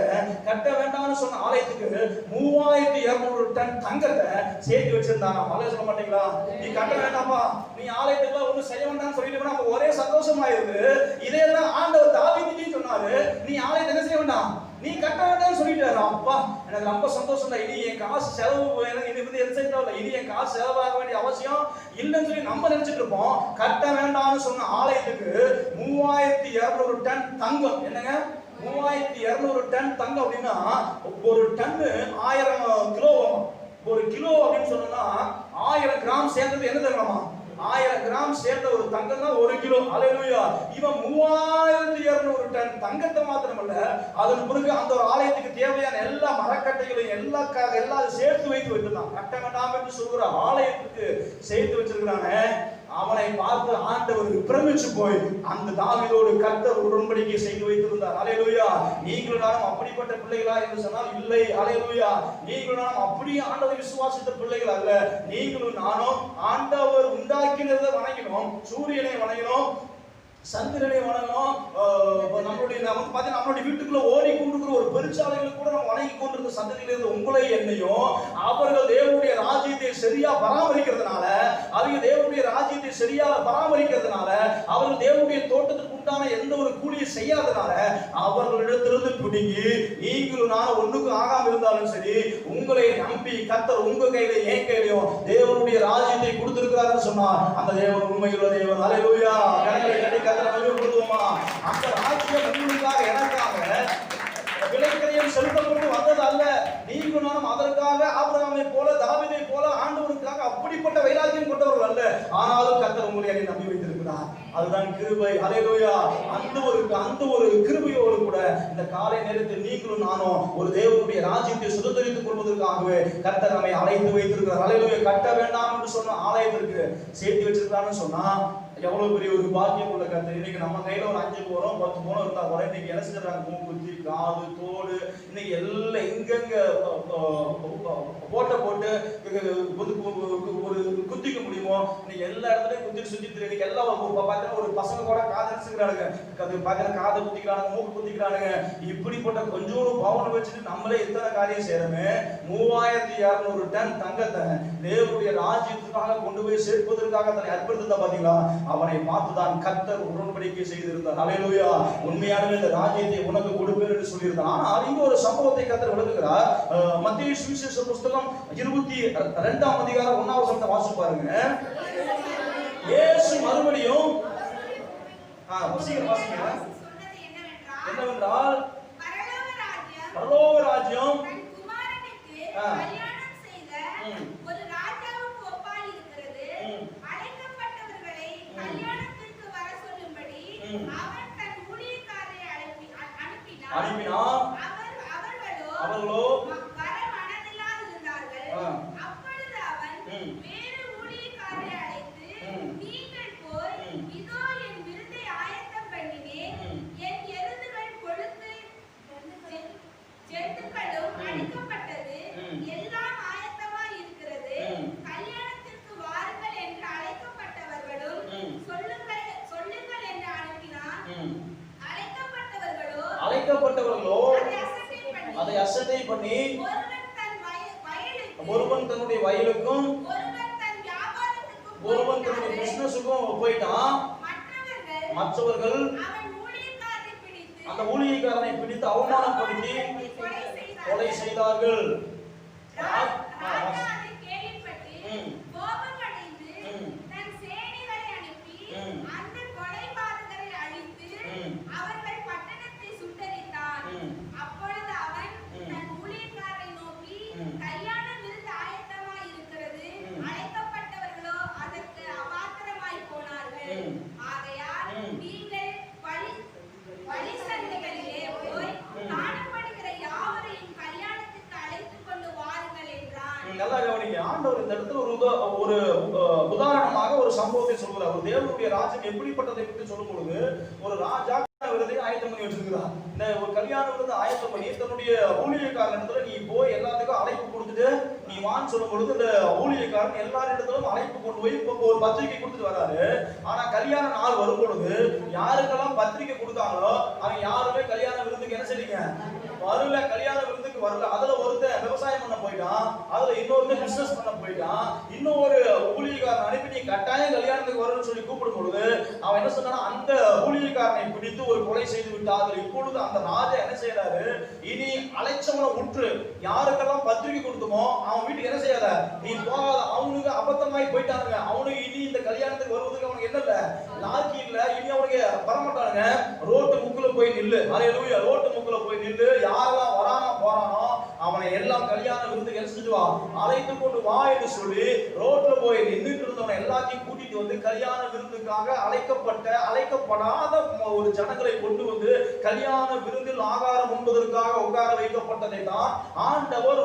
கட்ட வேண்டாம்னு சொன்ன ஆலயத்துக்கு 3200 டன் தங்கத்தை சேர்த்து வச்சிருந்தாங்க. மலை சொல்ல மாட்டீங்களா? நீ கட்ட வேண்டாமா, நீ ஆலயத்துக்குலாம் ஒன்றும் செய்ய வேண்டாம்னு சொல்லிட்டு நமக்கு ஒரே சந்தோஷமாயிருது. இதெல்லாம் ஆண்டவர் தாவீதுக்கு சொன்னாரு, நீ ஆலயத்தை என்ன செய்ய வேண்டாம், நீ கட்ட வேண்டாம்னு சொல்லிட்டாரு. அப்பா எனக்கு ரொம்ப சந்தோஷம் தான். இனி என் காசு செலவு எனக்கு இது வந்து எரிசைட்டாவில் இனி என் காசு செலவாக வேண்டிய அவசியம் இல்லைன்னு சொல்லி நம்ம நினைச்சிட்டு இருப்போம். கட்ட வேண்டாம்னு சொன்ன ஆலயத்துக்கு 3200 டன் தங்கம். என்னங்க 3200 டன் தங்கம் அப்படின்னா ஒரு டன்னு 1000 கிலோ. ஒரு கிலோ அப்படின்னு சொன்னா 1000 கிராம் சேர்ந்தது என்ன தெரியுமா? 1000 கிராம் சேர்ந்த ஒரு தங்கம் தான் 1 கிலோ. அல்லேலூயா. இவன் 3200 டன் தங்கத்தை மாத்திரமல்ல, அதன் பிறகு அந்த ஒரு ஆலயத்துக்கு தேவையான எல்லா மரக்கட்டைகளையும் எல்லாம் சேர்த்து வைத்து வைத்திருந்தான். கட்ட வேண்டாம் என்று சொல்கிற ஆலயத்துக்கு சேர்த்து வச்சிருக்கிறானே, அவனை பார்த்து ஆண்டவர் பிரமிச்சு போய் அந்த தாவீதோடு கர்த்தர் உடன்படிக்கை செய்து வைத்திருந்தார். அல்லேலூயா. நீங்களும் நானும் அப்படிப்பட்ட பிள்ளைகளா என்று சொன்னால் இல்லை. அல்லேலூயா. நீங்களும் நானும் அப்படியே ஆண்டவரை விசுவாசித்த பிள்ளைகள் அல்ல. நீங்களும் நானும் ஆண்டவர் உண்டாக்கினதை வணங்கினோம், சூரியனை வணங்கினோம், சந்திரனை வணங்கணும். நம்மளுடைய வீட்டுக்குள்ள ஓடிக்கொண்டிருக்கிற ஒரு பெருச்சாலைகளை கூட நம்ம வணங்கி கொண்டிருந்த சந்ததியிலிருந்து உங்களை என்னையும் அவர்கள் தேவனுடைய ராஜ்யத்தை சரியா பராமரிக்கிறதுனால, அவங்க தேவனுடைய ராஜ்யத்தை சரியா பராமரிக்கிறதுனால, அவர்கள் தேவனுடைய தோட்டத்துக்கு உண்டான எந்த ஒரு கூலியை செய்யாதனால அவர்களிடத்திலிருந்து பிடுங்கி நீங்களும் நான் ஒண்ணுக்கு ஆகாம இருந்தாலும் சரி உங்களை நம்பி கர்த்தர் உங்க கையில என் கையிலையும் தேவனுடைய ராஜ்யத்தை கொடுத்திருக்கிறாருன்னு சொன்னார். அந்த தேவன் உண்மையுள்ள தேவன். ஹல்லேலூயா. கரங்களை தட்டி கர்த்தரை மகிமைப்படுத்துவோமா? அந்த ராஜ்யம் உங்களுக்காக எனக்காக விலைக்கிரயம் செலுத்தப்பட்டு வந்தது அல்ல. நீங்களும் நானும் அதற்காக ஆபிரகாமை போல தாவீதை போல ஆண்டவருக்காக அப்படிப்பட்ட வைராக்கியம் கொண்டவர்கள் அல்ல. ஆனாலும் கர்த்தர் உங்களை நம்பி வைத்திருக்கிறார். அதுதான் கிருபை. ஹல்லேலூயா. அந்த ஒரு கிருபையோடு கூட இந்த காலை நேரத்தில் நீங்களும் நானும் ஒரு தேவனுடைய ராஜ்யத்தை சுதந்திரித்துக் கொள்வதற்காகவே கர்த்தர் நம்மை அழைத்து வைத்திருக்கிறார். ஹல்லேலூயா. கட்ட வேண்டாம் என்று சொன்ன ஆலயத்திற்கு சேர்த்து வச்சிருக்கான்னு சொன்னா எவ்வளவு பெரிய ஒரு பாக்கியம் உள்ள கர்த்தர். இன்னைக்கு நம்ம கையில ஒரு 5 போறோம் 10 போனோம் இருந்தா கூட இன்னைக்கு என்ன செஞ்சாங்க? மூக்குத்தி, காது, தோடு, இன்னைக்கு எல்லாம் எங்கெங்க போட்ட போட்டு ஒரு குத்திக்க முடியுமோ இன்னைக்கு எல்லா இடத்துலயும் குத்தி சுத்திட்டு இன்னைக்கு எல்லாம் பார்த்தீங்கன்னா ஒரு பசங்க கூட காது அடிச்சுக்கிறானுங்க, பார்த்தீங்கன்னா காதை குத்திக்கிறானுங்க, மூக்கு குத்திக்கிறானுங்க. இப்படிப்பட்ட கொஞ்சோடு பவனை வச்சுட்டு நம்மளே எத்தனை காரியம் செய்யறோமே. 3200 டன் தங்கத்தை தேவனுடைய ராஜ்யத்துக்காக கொண்டு போய் சேர்ப்பதற்காக தன்னை அர்ப்பணித்தா பாத்தீங்களா? அவனை பார்த்துதான் கர்த்தர் உடன்படிக்கை செய்திருந்தார். ஹல்லேலூயா. உண்மையாகவே இந்த ராஜ்யத்தை உனக்கு கொடுப்பேன் என்று சொல்லியிருந்தார். ஆனால் இங்க ஒரு சம்பவத்தை கர்த்தர் விளக்குகிறார். மத்தேயு சுவிசேஷ புஸ்தகம் 22ஆம் அதிகாரம் 1ஆம் வசனத்தை வாசிச்சு பாருங்க. இயேசு மறுபடியும் என்னவென்றால் பரலோக ராஜ்யம் அனுப்பினார். அவர்களோ வர மனதில்லாதிருந்தார்கள். அப்பொழுது அவன் வேறு ஊழியக்காரரை அழைத்து நீங்கள் போய் இதோ என் விருந்தை ஆயத்தம் பண்ணினேன், என் எருதுகள் கொழுத்து ஜந்துக்களும் அடிக்கப்பட்டது, எல்லாம் ஆயத்தமாய் இருக்கிறது, கல்யாணத்திற்கு வாருங்கள் என்று அழைக்கப்பட்டவர்களும் சொல்லுங்கள் என்று அனுப்பினான். அழைக்கப்பட்டவர்களோ அதை அசட்டை பண்ணி ஒருவன் தன்னுடைய வயலுக்கும் ஒருவன் தன்னுடைய பிசினஸுக்கும் போயிட்டான். மற்றவர்கள் அந்த ஊழியக்காரனை பிடித்து அவமானப்படுத்தி கொலை செய்தார்கள். ஆண்டவர் இந்த இடத்துல ஒரு உதாரணமாக ஒரு சம்பவத்தை சொல்கிறார். ஒரு தேவனுடைய ராஜ்யம் எப்படிப்பட்டதை பற்றி சொல்லும் பொழுது ஒரு ராஜா விருதை ஆயத்தம் பண்ணி வச்சிருக்கிறார். இந்த ஒரு கல்யாண விருது ஆயத்தம் பண்ணி தன்னுடைய ஊழியக்காரனிடத்துல நீ போய் எல்லாத்துக்கும் அழைப்பு கொடுத்துட்டு நீ வான்னு சொல்லும் பொழுது இந்த ஊழியக்காரன் எல்லாரிடத்திலும் அழைப்பு கொண்டு போய் இப்போ ஒரு பத்திரிகை கொடுத்துட்டு வராரு. ஆனா கல்யாண நாள் வரும் பொழுது யாருக்கெல்லாம் பத்திரிகை கொடுத்தாங்களோ அவங்க யாருமே கல்யாண விருதுக்கு என்ன செய்றீங்க வரல, கல்யாண விருந்துக்கு வரல. அதுல ஒருத்தன் விவசாயம் பண்ண போயிட்டான், அதுல இன்னொருத்தன் பிசினஸ் பண்ண போயிட்டான். இன்னும் ஒரு ஊழியக்காரன் அனுப்பி நீ கட்டாயம் கல்யாணத்துக்கு வரணும்னு சொல்லி கூப்பிடும் பொழுது அவன் என்ன சொன்னா அந்த ஊழியக்காரனை பிடித்து ஒரு கொலை செய்து விட்டார்கள். இப்பொழுது அந்த ராஜா என்ன செய்யறாரு? இனி அலைச்சவனை உற்று யாருக்கெல்லாம் பத்திரிகை கொடுத்தோமோ அவன் வீட்டுக்கு என்ன செய்யாத நீ போகாத. அவனுக்கு அபத்தமாய் போயிட்டானுங்க. அவனுக்கு இனி இந்த கல்யாணத்துக்கு வருவதுக்கு அவனுக்கு என்ன இல்ல லாக்கி இல்ல. இனி அவனுக்கு வரமாட்டானுங்க. ரோட்டு முக்குல போய் நில்லு. ஹல்லேலூயா. ரோட்டு முக்குல போய் நில்லு. யாரெல்லாம் வரானோ போறானோ அவனை எல்லாம் கல்யாண விருந்துக்கு எடுத்துட்டு வா, அழைத்து கொண்டு வா என்று சொல்லி ரோட்ல போய் நின்றுட்டு இருந்தவனை எல்லாத்தையும் கூட்டிட்டு வந்து கல்யாண விருந்துக்காக அழைக்கப்படாத ஒரு ஜனங்களை கொண்டு வந்து கல்யாண விருந்தில் ஆகாரம் உண்பதற்காக உட்கார வைக்கப்பட்டதை தான் ஆண்டவர்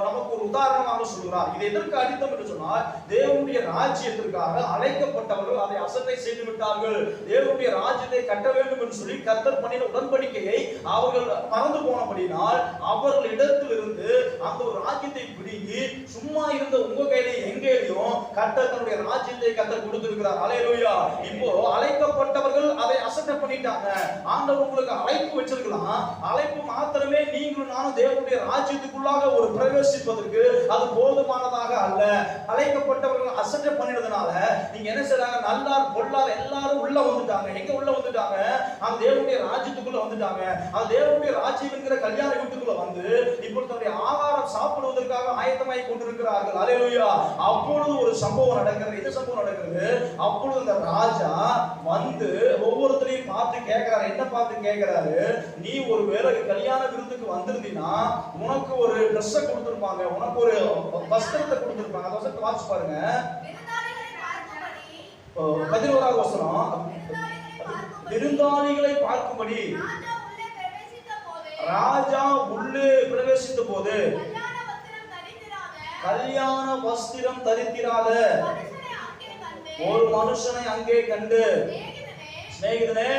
நமக்கு ஒரு உதாரணமாக சொல்கிறார். இது எதற்கு அடித்தம் என்று சொன்னால் தேவனுடைய ராஜ்யத்திற்காக அழைக்கப்பட்டவர்கள் அதை அசட்டை செய்து விட்டார்கள். தேவனுடைய ராஜ்யத்தை கட்ட வேண்டும் என்று சொல்லி கர்த்தர் பண்ணின உடன்படிக்கையை அவர்கள் மறந்து போனபடினால் அவர்களிடத்தில் உங்களிடத்தில் இருந்து அந்த ஒரு ராஜ்யத்தை பிடுங்கி சும்மா இருந்த உங்க கையிலையும் எங்க கையிலையும் கர்த்தர் தன்னுடைய ராஜ்யத்தை கர்த்தர் கொடுத்திருக்கிறார். ஹல்லேலூயா. இப்போ அழைக்கப்பட்டவர்கள் அதை அசட்டை பண்ணிட்டாங்க. ஆண்டவர் உங்களுக்கு அழைப்பு வச்சிருக்கலாம். அழைப்பு மாத்திரமே நீங்களும் நானும் தேவனுடைய ராஜ்யத்துக்குள்ளாக ஒரு பிரவேசிப்பதற்கு அது போதுமானதாக அல்ல. அழைக்கப்பட்டவர்கள் அசட்டை பண்ணினதுனால நீங்க என்ன செய்றாங்க, நல்லார் பொல்லார் எல்லாரும் உள்ள வந்துட்டாங்க. எங்க உள்ள வந்துட்டாங்க? அந்த தேவனுடைய ராஜ்யத்துக்குள்ள வந்துட்டாங்க. அந்த தேவனுடைய ராஜ்யம் என்கிற கல்யாண வீட்டுக்குள்ள வந்து இப்பொழுது தன்னுடைய ஆகாரம் சாப்பிடுவதற்காக ஆயத்தமாகி கொண்டிருக்கிறார்கள். ஹல்லேலூயா. அப்பொழுது ஒரு சம்பவம் நடக்கிறது. என்ன சம்பவம் நடக்கிறது? அப்பொழுது அந்த ராஜா வந்து ஒவ்வொருத்தரையும் பார்த்து கேட்கிறாரு. என்ன பார்த்து கேட்கிறாரு? நீ ஒரு வேளை கல்யாண விருந்துக்கு வந்திருந்தீனா உனக்கு ஒரு ட்ரெஸ் கொடுத்திருப்பாங்க, உனக்கு ஒரு வஸ்திரத்தை கொடுத்திருப்பாங்க. அந்த வஸ்திரத்தை வாட்ச் பாருங்க. 11வது வசனம். விருந்தாளிகளை பார்க்கும்படி ராஜா உள்ளே பிரவேசித்த போது கல்யாண வஸ்திரம் தரித்திராத ஒரு மனுஷனை அங்கே கண்டு, சிநேகிதனே,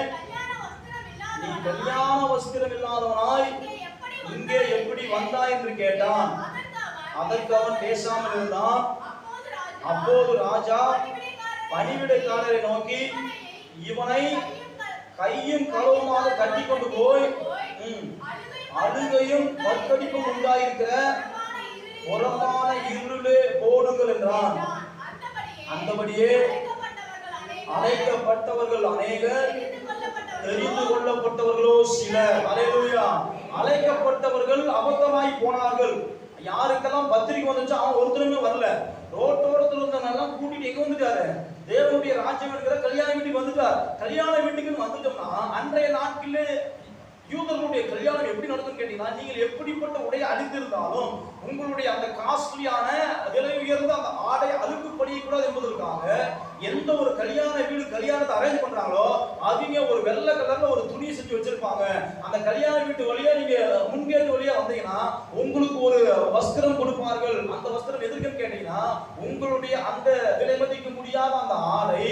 நீ கல்யாண வஸ்திரம் இல்லாதவனாய் இங்கே எப்படி வந்தாய் என்று கேட்டான். அதற்கு அவன் பேசாமல் இருந்தான். அப்போது ராஜா பணிவிடைக்காரரை நோக்கி, இவனை கையும் களவுமாக கட்டி கொண்டு போய் அழுகையும் பற்கடிப்பும் உண்டாயிருக்கிற புறமான இருளிலே போடுங்கள் என்றான். அந்தபடியே அழைக்கப்பட்டவர்கள் அநேகர், தெரிந்து கொள்ளப்பட்டவர்களோ சிலர். ஹல்லேலூயா. அழைக்கப்பட்டவர்கள் அபத்தமாய் போனார்கள். யாருக்கெல்லாம் பத்திரிக்கை வந்துச்சு அவன் ஒருத்தருமே வரல. ரோட்டோரத்துல இருந்தவங்க கூட்டிட்டு எங்க வந்துட்டாரு? தேவனுடைய ராஜ்யம் இருக்கிற கல்யாண வீட்டுக்கு வந்துட்டார். கல்யாண வீட்டுக்குன்னு வந்துட்டோம்னா அன்றைய நாட்களிலே யூதர்களுடைய கல்யாணம் எப்படி நடக்கும் கேட்டீங்கன்னா, நீங்கள் எப்படிப்பட்ட உடைய அணிந்திருந்தாலும் உங்களுடைய அந்த காஸ்ட்லியான விலை உயர்ந்த அந்த ஆடை அழுக்கு படியக்கூடாது என்பதற்காக எந்த ஒரு கல்யாண வீடு கல்யாணத்தை அரேஞ்ச் பண்றாங்களோ அவங்க ஒரு வெள்ளை கலர்ல ஒரு துணி செஞ்சு வச்சிருப்பாங்க. அந்த கல்யாண வீட்டு வழியா நீங்க முன்கேட்டு வழியா வந்தீங்கன்னா உங்களுக்கு ஒரு வஸ்திரம் கொடுப்பார்கள். அந்த வஸ்திரம் எதற்குன்னு கேட்டீங்கன்னா, உங்களுடைய அந்த விலை மதிக்க முடியாத அந்த ஆடை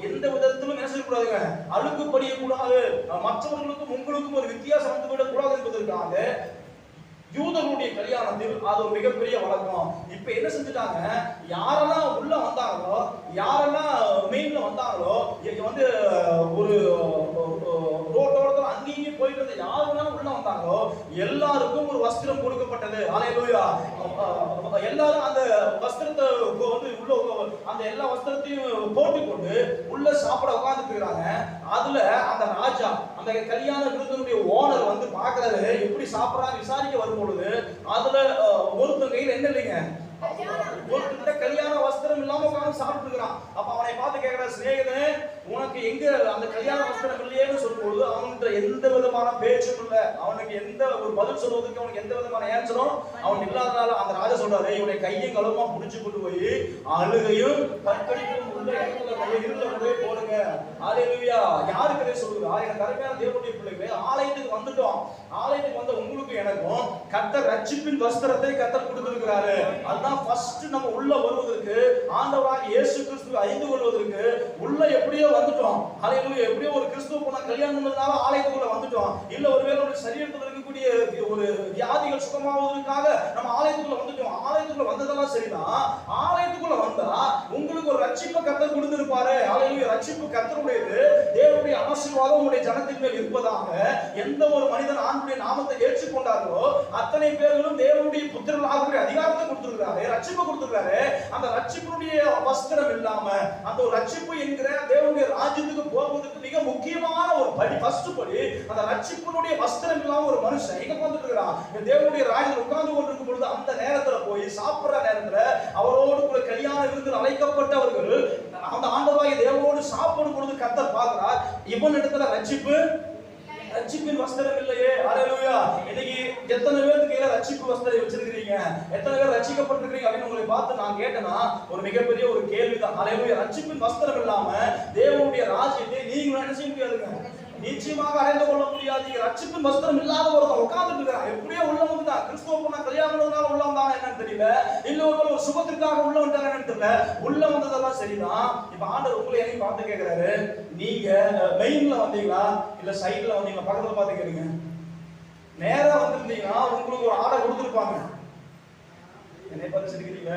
எந்த விதத்திலும் என்ன செய்யக்கூடாதுங்க, அழுக்கு படியக்கூடாது, மற்றவர்களுக்கும் உங்களுக்கும் ஒரு வித்தியாசம் வந்து விடக்கூடாது என்பதற்காக யூதர்களுடைய கல்யாணத்தில் அது ஒரு மிகப்பெரிய வழக்கம். இப்ப என்ன செஞ்சுட்டாங்க, யாரெல்லாம் உள்ள வந்தாங்களோ, யாரெல்லாம் மெயின்ல வந்தாங்களோ, வந்து ஒரு ரோட்டோரத்துல அங்கேயும் போயிட்டு இருந்த யாரெல்லாம் உள்ள வந்தாங்களோ எல்லாருக்கும் ஒரு வஸ்திரம் கொடுக்கப்பட்டது. ஹல்லேலூயா. எல்லாரும் அந்த வஸ்திரத்தை வந்து உள்ள அந்த எல்லா வஸ்திரத்தையும் போட்டுக்கொண்டு உள்ள சாப்பிட உட்கார்ந்துட்டு இருக்காங்க. அதுல அந்த ராஜா, அந்த கல்யாண விருந்தினுடைய ஓனர் வந்து பாக்குறாரு, எப்படி சாப்பிடறாங்க விசாரிக்க வரும் பொழுது அதுல ஒருத்தன் கையில என்ன இல்லைங்க, ஒருத்தர் கல்யாண வஸ்திரம் இல்லாம உட்கார்ந்து சாப்பிட்டு இருக்கிறான். அப்ப அவனை பார்த்து கேட்கிறார், சிநேகிதனே, உனக்கு எங்க அந்த கல்யாண வஸ்திரம் இல்லையேன்னு சொல்லும்போது அவன்கிட்ட எந்த விதமான பேச்சும் இல்லை. அவனுக்கு எந்த ஒரு பதில் சொல்வதற்கு அவனுக்கு எந்த விதமான ஆன்சரும் அவன் இல்லாதனால அந்த ராஜா சொல்றாரு, இவனை கையும் களவுமா புடிச்சு கொண்டு போய் அழுகையும் பற்கடிப்பும் உள்ள இடத்துல போய் போடுங்க. ஹல்லேலூயா. யாருக்கு இதை சொல்லுங்க? எனக்கு அருமையான தேவனுடைய பிள்ளைகளே, ஆலயத்துக்கு வந்துட்டோம். ஆலயத்துக்கு வந்த உங்களுக்கு எனக்கும் கர்த்தர் ரட்சிப்பின் வஸ்திரத்தை கர்த்தர் கொடுத்திருக்கிறாரு. அதுதான் ஃபர்ஸ்ட் நம்ம உள்ள வருவதற்கு, ஆண்டவராகிய இயேசு கிறிஸ்துவை அறிந்து கொள்வதற்கு உள்ள எப்படியோ வந்துட்டோம். ஹல்லேலூயா. எப்படியோ ஒரு கிறிஸ்துவ பொண்ண கல்யாணம் பண்ணதுனால ஆலயத்துக்குள்ள வந்துட்டோம். இல்ல ஒருவேளை ஒரு சரீரத்தில் இருக்கக்கூடிய ஒரு வியாதிகள் சுகமாவதற்காக நம்ம ஆலயத்துக்குள்ள வந்துட்டோம். ஆலயத்துக்குள்ள வந்ததெல்லாம் சரிதான். ஆலயத்துக்குள்ள வந்தா உங்களுக்கு ஒரு ரட்சிப்பை கர்த்தர் கொடுத்திருப்பாரு. ஹல்லேலூயா. ரட்சிப்பு கர்த்தருடையது. தேவனுடைய ஆசீர்வாதம் உங்களுடைய ஜனத்தின் மேல் இருப்பதாக எந்த ஒரு மனிதன் ஆண்டவருடைய நாமத்தை ஏற்றுக்கொண்டார்களோ அத்தனை பேர்களும் தேவனுடைய புத்திரர்கள் ஆகக்கூடிய அதிகாரத்தை கொடுத்திருக்கிறாரு, ரட்சிப்பை கொடுத்திருக்கிறாரு. அந்த ரட்சிப்புடைய வஸ்திரம் இல்லாம அந்த ஒரு ரட்சிப்பு என்கிற தேவனுடைய ராஜ்யத்துக்கு போவதற்கு மிக முக்கியமான ஒரு படி, ஃபர்ஸ்ட் படி, அந்த ரட்சிப்புடைய வஸ்திரம் இல்லாம ஒரு மனுஷன் எங்க வந்துட்டு இருக்கிறான், தேவனுடைய ராஜ்யத்தில் உட்கார்ந்து கொண்டிருக்கும் பொழுது அந்த நேரத்துல போய் சாப்பிடுற நேரத்துல அவரோடு கூட கல்யாண விருந்தில் அழைக்கப்பட்டவர்கள் அந்த ஆண்டவராகிய தேவனோடு சாப்பிடும் பொழுது கர்த்தர் பார்க்கிறார், இவன் இடத்துல ரட்சிப்பின் வஸ்திரம் இல்லையே. ஹல்லேலூயா. இன்னைக்கு எத்தனை பேருக்கு கையில ரட்சிப்பு வஸ்திரம் வச்சிருக்கீங்க, எத்தனை பேர் ரட்சிக்கப்பட்டிருக்கீங்க அப்படின்னு உங்களை பார்த்து நான் கேட்டேன்னா ஒரு மிகப்பெரிய ஒரு கேள்விதான். ஹல்லேலூயா. ரட்சிப்பின் வஸ்திரம் இல்லாம தேவனுடைய ராஜ்யத்தை நீங்க என்ன செய்ய முடியாதுங்க, நிச்சயமாக அடைந்து கொள்ள முடியாது. ரட்சிப்பின் வஸ்திரம் இல்லாத ஒருத்தன் உட்கார்ந்துட்டு இருக்கான். எப்படியோ உள்ள வந்துட்டான். கிறிஸ்துவ பொண்ண கல்யாணம் பண்ணதுனால உள்ள வந்தாங்க என்னன்னு தெரியல, இல்ல ஒரு சுபத்திற்காக உள்ள வந்தாங்க என்னன்னு தெரியல, உள்ள வந்ததெல்லாம் சரிதான். இப்ப ஆண்டவர் உங்களை என்னையும் பார்த்து கேட்கிறாரு, நீங்க மெயின்ல வந்தீங்களா இல்ல சைடுல வந்தீங்களா? பக்கத்துல பார்த்து கேளுங்க. நேரா வந்திருந்தீங்கன்னா உங்களுக்கு ஒரு ஆர்டர் கொடுத்துருப்பாங்க. என்னைய பார்த்து சிரிக்கிறீங்க,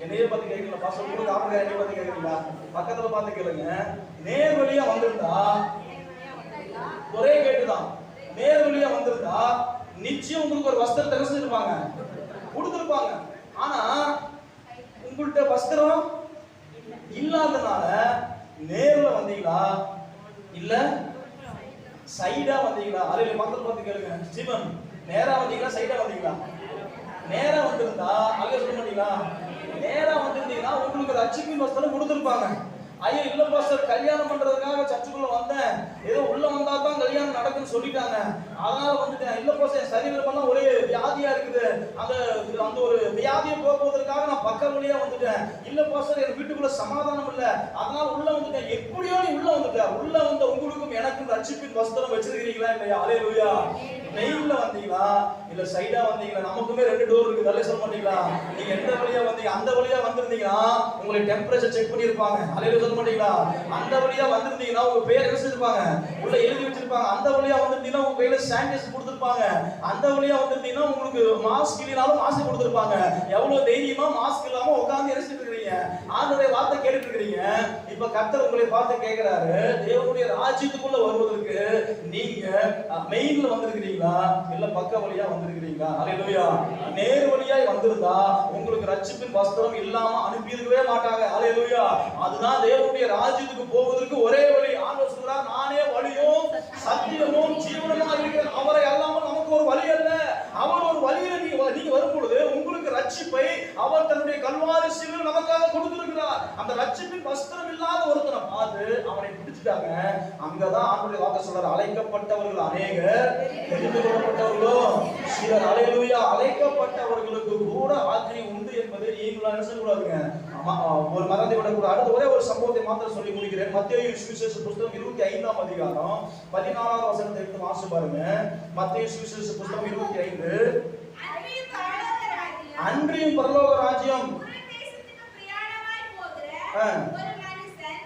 என்னையே பார்த்து கேட்கல, பாஸ்டர் உங்களுக்கு ஆர்டர் என்னைய பார்த்து கேட்குறீங்களா? பக்கத்துல பார்த்து கேளுங்க. நேர் வழியா வந்திருந்தா ஒரே கேட்டுதான். நேர் வழியா வந்திருந்தா நிச்சயம் உங்களுக்கு ஒரு வஸ்திரத்தை செஞ்சிருப்பாங்க, கொடுத்துருப்பாங்க. ஆனா உங்கள்கிட்ட வஸ்திரம் இல்லாதனால நேர்ல வந்தீங்களா இல்ல சைடா வந்தீங்களா? அறையில மக்கள் பார்த்து கேளுங்க, ஸ்டீவன் நேரா வந்தீங்களா சைடா வந்தீங்களா? நேரா வந்திருந்தா அங்க சொல்ல மாட்டீங்களா? நேரா வந்திருந்தீங்கன்னா உங்களுக்கு ரட்சிப்பின் வஸ்திரம் கொடுத்துருப்பாங்க. ஐயோ இல்ல பாஸ்டர், கல்யாணம் பண்றதுக்காக சர்ச்சுக்குள்ள வந்தேன், ஏதோ உள்ள வந்தா தான் கல்யாணம் நடக்குன்னு சொல்லிட்டாங்க, அதனால வந்துட்டேன். இல்ல பாஸ்டர், என் சரீரமெல்லாம் ஒரே வியாதியா இருக்குது, அந்த ஒரு வியாதியை போக்குவதற்காக நான் பக்க வழியா வந்துட்டேன். இல்ல பாஸ்டர், என் வீட்டுக்குள்ள சமாதானம் இல்ல, அதனால உள்ள வந்துட்டேன். எப்படியோ நீ உள்ள வந்துட்ட. உள்ள வந்த உங்களுக்கும் எனக்கும் ரட்சிப்பின் வஸ்திரம் வச்சிருக்கீங்களா இல்லையா? ஹல்லேலூயா. மெயின்ல வந்தீங்களா இல்ல சைடா வந்தீங்களா? நமக்குமே 2 டோர் இருக்கு, அதே சொல்ல மாட்டீங்களா? நீங்க எந்த வழியா வந்தீங்க? அந்த வழியா வந்திருந்தீங்கன்னா உங்களுக்கு டெம்பரேச்சர் செக் பண்ணி இருப்பாங்க, ஹல்லேலூயா சொல்ல மாட்டீங்களா? அந்த வழியா வந்திருந்தீங்கன்னா உங்க பேர் எழுதிருப்பாங்க, உள்ள எழுதி வச்சிருப்பாங்க. அந்த வழியா வந்திருந்தீங்கன்னா உங்க கையில சானிடைசர் கொடுத்திருப்பாங்க. அந்த வழியா வந்திருந்தீங்கன்னா உங்களுக்கு மாஸ்க் இல்லனாலும் மாஸ்க் கொடுத்திருப்பாங்க. எவ்வளவு தைரியமா மாஸ்க் இல்லாம உட்கார்ந்து எழுதிட்டு இருக்கீங்க, ஆண்டவருடைய வார்த்தை கேட்டுட்டு இருக்கீங்க. இப்ப கர்த்தர் உங்களை பார்த்து கேக்குறாரு, தேவனுடைய ராஜ்யத்துக்குள்ள வருவதற்கு நீங்க மெயின்ல வந்திருக்கீங்களா இல்ல பக்க வழியா வந்திருக்கீங்களா? ஹல்லேலூயா. நேர் வழியாய் வந்திருந்தா உங்களுக்கு ரட்சிப்பின் வஸ்திரம் இல்லாம அனுப்பி இருக்கவே மாட்டாங்க. ஹல்லேலூயா. அதுதான் தேவனுடைய ராஜ்யத்துக்கு போவதற்கு ஒரே வழி. ஆண்டவர் சொல்றார், நானே வழியும் சத்தியமும் ஜீவனுமா இருக்கிறேன், அவரை அல்லாமல் நமக்கு ஒரு வழி அல்ல. அவர் ஒரு வழியில நீங்க வரும் பொழுது உங்களுக்கு ரட்சிப்பை அவர் தன்னுடைய கல்வாரி சிலுவையில் நமக்காக கொடுத்திருக்கிறார். அந்த ரட்சிப்பின் வஸ்திரம் இல்லாத ஒருத்தனை பார்த்து அவனை பிடிச்சிட்டாங்க. அங்கதான் ஆண்டவருடைய வார்த்தை சொல்றார், அழைக்கப்பட்டவர்கள் அநேகர், தெரிந்து கொள்ளப்பட்டவர்களோ சிலர். ஹல்லேலூயா. அழைக்கப்பட்டவர்களுக்கு கூட ஆக்கினை உண்டு என்பதை நீங்களா நினைச்சு கூடாதுங்க. ஒரு மறந்து விடக்கூடாது. அடுத்த ஒரே ஒரு சம்பவத்தை மாத்திரம் சொல்லி முடிக்கிறேன். மத்தேயு சுவிசேஷ புத்தகம் 25ஆம் அதிகாரம் 14ஆம் வசனத்தை எடுத்து வாசிச்சு பாருங்க. மத்தேயு சுவிசேஷ புத்தகம் 25. அன்றியும் பரலோக ராஜ்யம்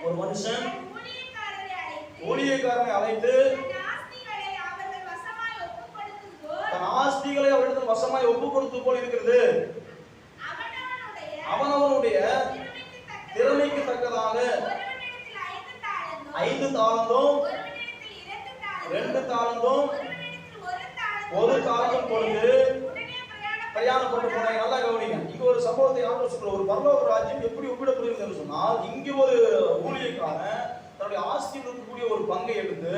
ஒரு மனுஷன் ஊழியக்காரனை அழைத்து தன் ஆஸ்திகளை அவரிடத்தில் வசமாய் ஒப்பு கொடுத்து போல் இருக்கிறது. அவனவனுடைய திறமைக்கு தக்கதாக 5 தாலந்தும் 2 தாலந்தும் 1 தாலந்தும் கொடுத்து பிரயாணம் கொண்டு போனாங்க. நல்லா கவனிங்க. இங்க ஒரு சம்பவத்தை ஆண்டவர் சொல்ற, ஒரு பரலோக ராஜ்யம் எப்படி ஒப்பிடப்படுகிறது சொன்னால், இங்க ஒரு ஊழியக்காரன் தன்னுடைய ஆஸ்தியில் இருக்கக்கூடிய ஒரு பங்கை எடுத்து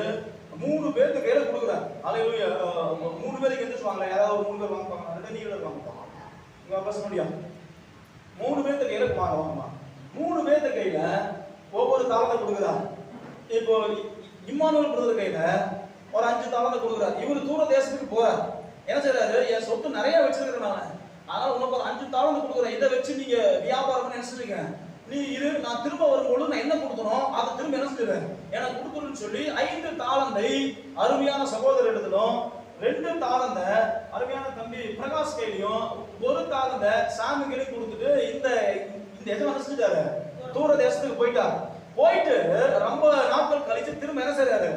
3 பேருக்கு கையில கொடுக்குறாரு. ஹல்லேலூயா. 3 பேருக்கு எந்த சொல்லுவாங்க, யாராவது ஒரு 3 பேர் வாங்குவாங்க, 2 நீங்க வாங்குவாங்க, இங்க பேச முடியும். 3 பேருக்கு கையில வாங்குவாங்க. 3 பேருக்கு கையில ஒவ்வொரு தாளத்தை கொடுக்குறாரு. இப்போ இம்மானுவேல் பிரதர் கையில ஒரு 5 தாளத்தை கொடுக்குறாரு. இவர் தூர தேசத்துக்கு போறாரு. என்ன செய்யறாரு, என் சொத்து நிறைய வச்சிருக்கிறனால அதனால உனக்கு ஒரு 5 தாளந்து கொடுக்குறேன், இதை வச்சு நீங்க வியாபாரம் பண்ணி நினைச்சிருக்க, நீ இரு, நான் திரும்ப வரும்போது நான் என்ன கொடுத்தனோ அதை திரும்ப என்ன செஞ்சிருவேன் எனக்கு கொடுத்துருன்னு சொல்லி 5 தாளந்தை அருமையான சகோதரர் இடத்திலும், 2 தாளந்த அருமையான தம்பி பிரகாஷ் கையிலையும், 1 தாளந்த சாமி கையிலையும் கொடுத்துட்டு இந்த எஜமான் செஞ்சுட்டாரு, தூர தேசத்துக்கு போயிட்டாரு. போயிட்டு ரொம்ப நாட்கள் கழிச்சு திரும்ப என்ன செய்யறாரு,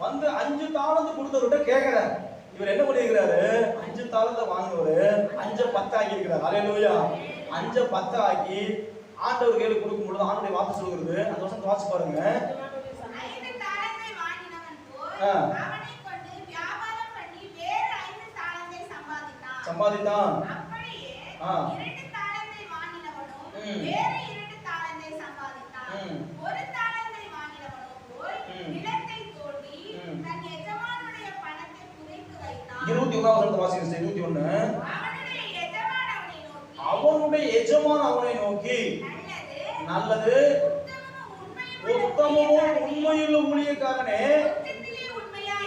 வந்து 5 தாளந்து கொடுத்தவர்கிட்ட கேட்கிறாரு. இவர் என்ன பண்ணிருக்கிறாரு, 5 தாளந்தை வாங்கினவரு 5 10 ஆக்கி இருக்கிறார். ஹல்லேலூயா. 5 10 ஆக்கி ஆண்டவர் கையில கொடுக்கும் பொழுது ஆண்டவருடைய வார்த்தை சொல்கிறது, அந்த வசனத்தை வாசிச்சு பாருங்க. 5 தாளந்தை வாங்கினவன் போய் அவனை கொண்டு வியாபாரம் பண்ணி வேறு 5 தாளந்தை சம்பாதித்தான். அப்படியே 2 தாளந்தை வாங்கினவனும் வேறு 2 தாளந்தை சம்பாதித்தான். 1 தாளந்தை வாங்கினவனும் போய் நிலத்தை தோண்டி தன் எஜமானுடைய பணத்தை புதைத்து வைத்தான். 21ஆம் வசனத்தை வாசிங்க. 21. அவனுடைய எஜமான் அவனை நோக்கி, நல்லது உத்தமமும் உண்மையுள்ள ஊழியக்காரனே,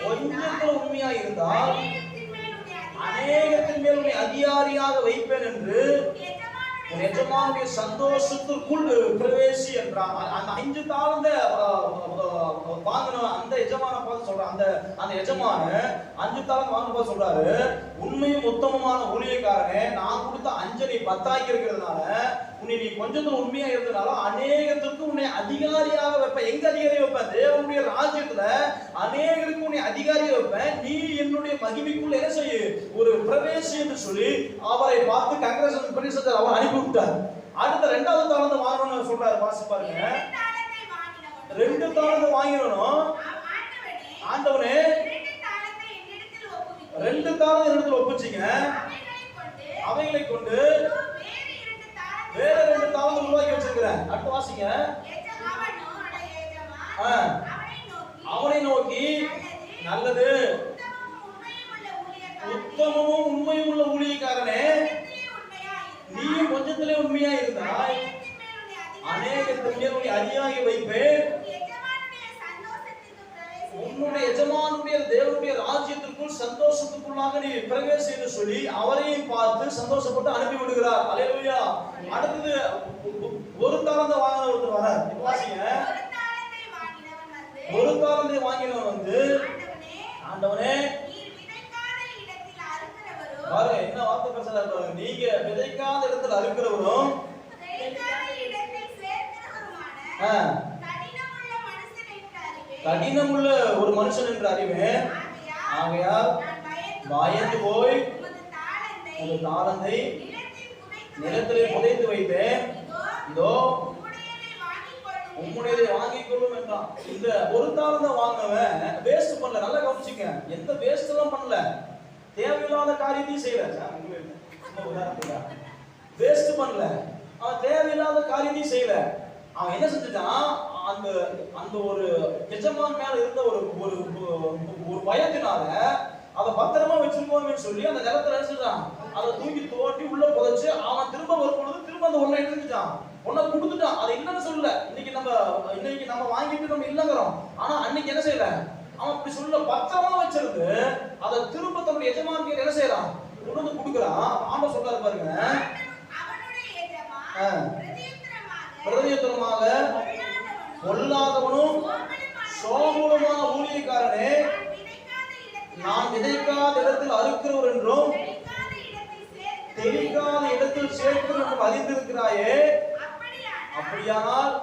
கொஞ்சத்தில் உண்மையாய் இருந்தால் அநேகத்தின் மேல் உன்னை அதிகாரியாக வைப்பேன் என்று உன் எஜமானுடைய சந்தோஷத்திற்குள் பிரவேசி என்றான். அந்த 5 தாளந்த வாங்கின அந்த எஜமான பார்த்து சொல்றான், அந்த எஜமான 5 தாளம் வாங்க சொல்றாரு, உண்மையும் உத்தமமான ஊழியக்காரனே, நான் கொடுத்த 5 நீ 10 ஆக்கி இருக்கிறதுனால, உன்னை நீ கொஞ்சத்துல உண்மையா இருந்தனால அநேகத்துக்கு உன்னை அதிகாரியாக வைப்ப. எங்க அதிகாரி வைப்பேன், தேவனுடைய ராஜ்யத்துல அநேகருக்கு உன்னை அதிகாரியாக வைப்பேன். நீ என்னுடைய மகிமைக்குள்ள என்ன செய்ய ஒரு பிரவேசி என்று சொல்லி அவரை பார்த்து கங்கிரேஷன் பண்ணி செஞ்சார். அவர் அனுப்பி விட்டார். அடுத்த இரண்டாவது தாளந்து வாங்கணும்னு சொல்றாரு. வாசி பாருங்க. 2 தாளந்து வாங்கினோம். ஆண்டவனே 2 தாளந்து என்னிடத்தில் ஒப்புச்சீங்க. அவைகளை கொண்டு வேற 2 தாளந்து உருவாக்கி வச்சிருக்கிறேன். அடுத்து வாசிங்க. அவனை நோக்கி நல்லது உத்தமமும் உண்மையும் உள்ள ஊழியக்காரனே, நீயும் கொஞ்சத்திலே உண்மையா இருந்தாய், அநேகத்தின் மேல் உன்னை அதிகாரி வைப்பேன். உன்னுடைய எஜமானுடைய தேவனுடைய ராஜ்யத்திற்குள் சந்தோஷத்துக்குள்ளாக நீ பிரவேசி என்று சொல்லி அவரையும் பார்த்து சந்தோஷப்பட்டு அனுப்பி விடுகிறார். அல்லேலூயா. அடுத்தது 1 தாளந்து வாங்கின ஒருத்தர் வரார். இப்போ வாசிங்க. 1 தாளந்தை வாங்கினவன் வந்து ஆண்டவனே பாருங்க என்ன வார்த்தை பேசுறாரு பாருங்க. நீங்க விதைக்காத இடத்துல அறுக்கிறவரும் கடினமுள்ள ஒரு மனுஷன் என்று அறிவேன். ஆகையால் பயந்து போய் ஒரு தாளந்தை நிலத்திலே புதைத்து வைத்தேன். இதோ உம்முடையதை வாங்கிக் கொள்ளும் என்றான். இந்த 1 தாளந்தை வாங்கினவன் வேஸ்ட் பண்ணல. நல்லா கவனிச்சுங்க. எந்த வேஸ்ட் எல்லாம் பண்ணல. தேவையில்லாத காரியத்தையும் செய்யல. வேஸ்ட் பண்ணல. அவன் தேவையில்லாத காரியத்தையும் செய்யல. அவன் என்ன செஞ்சுட்டான், அந்த அந்த ஒரு எஜமான் மேல இருந்த ஒரு ஒரு பயத்தினால அதை பத்திரமா வச்சிருக்கோம்னு சொல்லி அந்த நிலத்துல நினைச்சுட்டான். அதை தூக்கி தோட்டி உள்ள புதைச்சு அவன் திரும்ப வரும்பொழுது திரும்ப அந்த ஒன்றை எடுத்துட்டான். ஒன்ன கொடுத்துட்டான். அதை இல்லைன்னு சொல்லல. இன்னைக்கு நம்ம வாங்கிட்டு நம்ம இல்லைங்கிறோம். ஆனா அன்னைக்கு என்ன செய்யல, அவன் அப்படி சொல்ல பத்திரமா வச்சிருந்து அதை திரும்ப தன்னுடைய எஜமானுக்கு என்ன செய்யறான், கொண்டு வந்து கொடுக்குறான். ஆண்டவர் சொல்றாரு பாருங்க. பிரதியுத்தரமாக பொல்லாதவனும் சோமுலமான ஊழியக்காரனே, நான் விதைக்காத இடத்தில் அறுக்கிறவர் என்றும் தெளிக்காத இடத்தில் சேர்க்கிறவர் என்றும் அறிந்திருக்கிறாயே. அப்படியானால்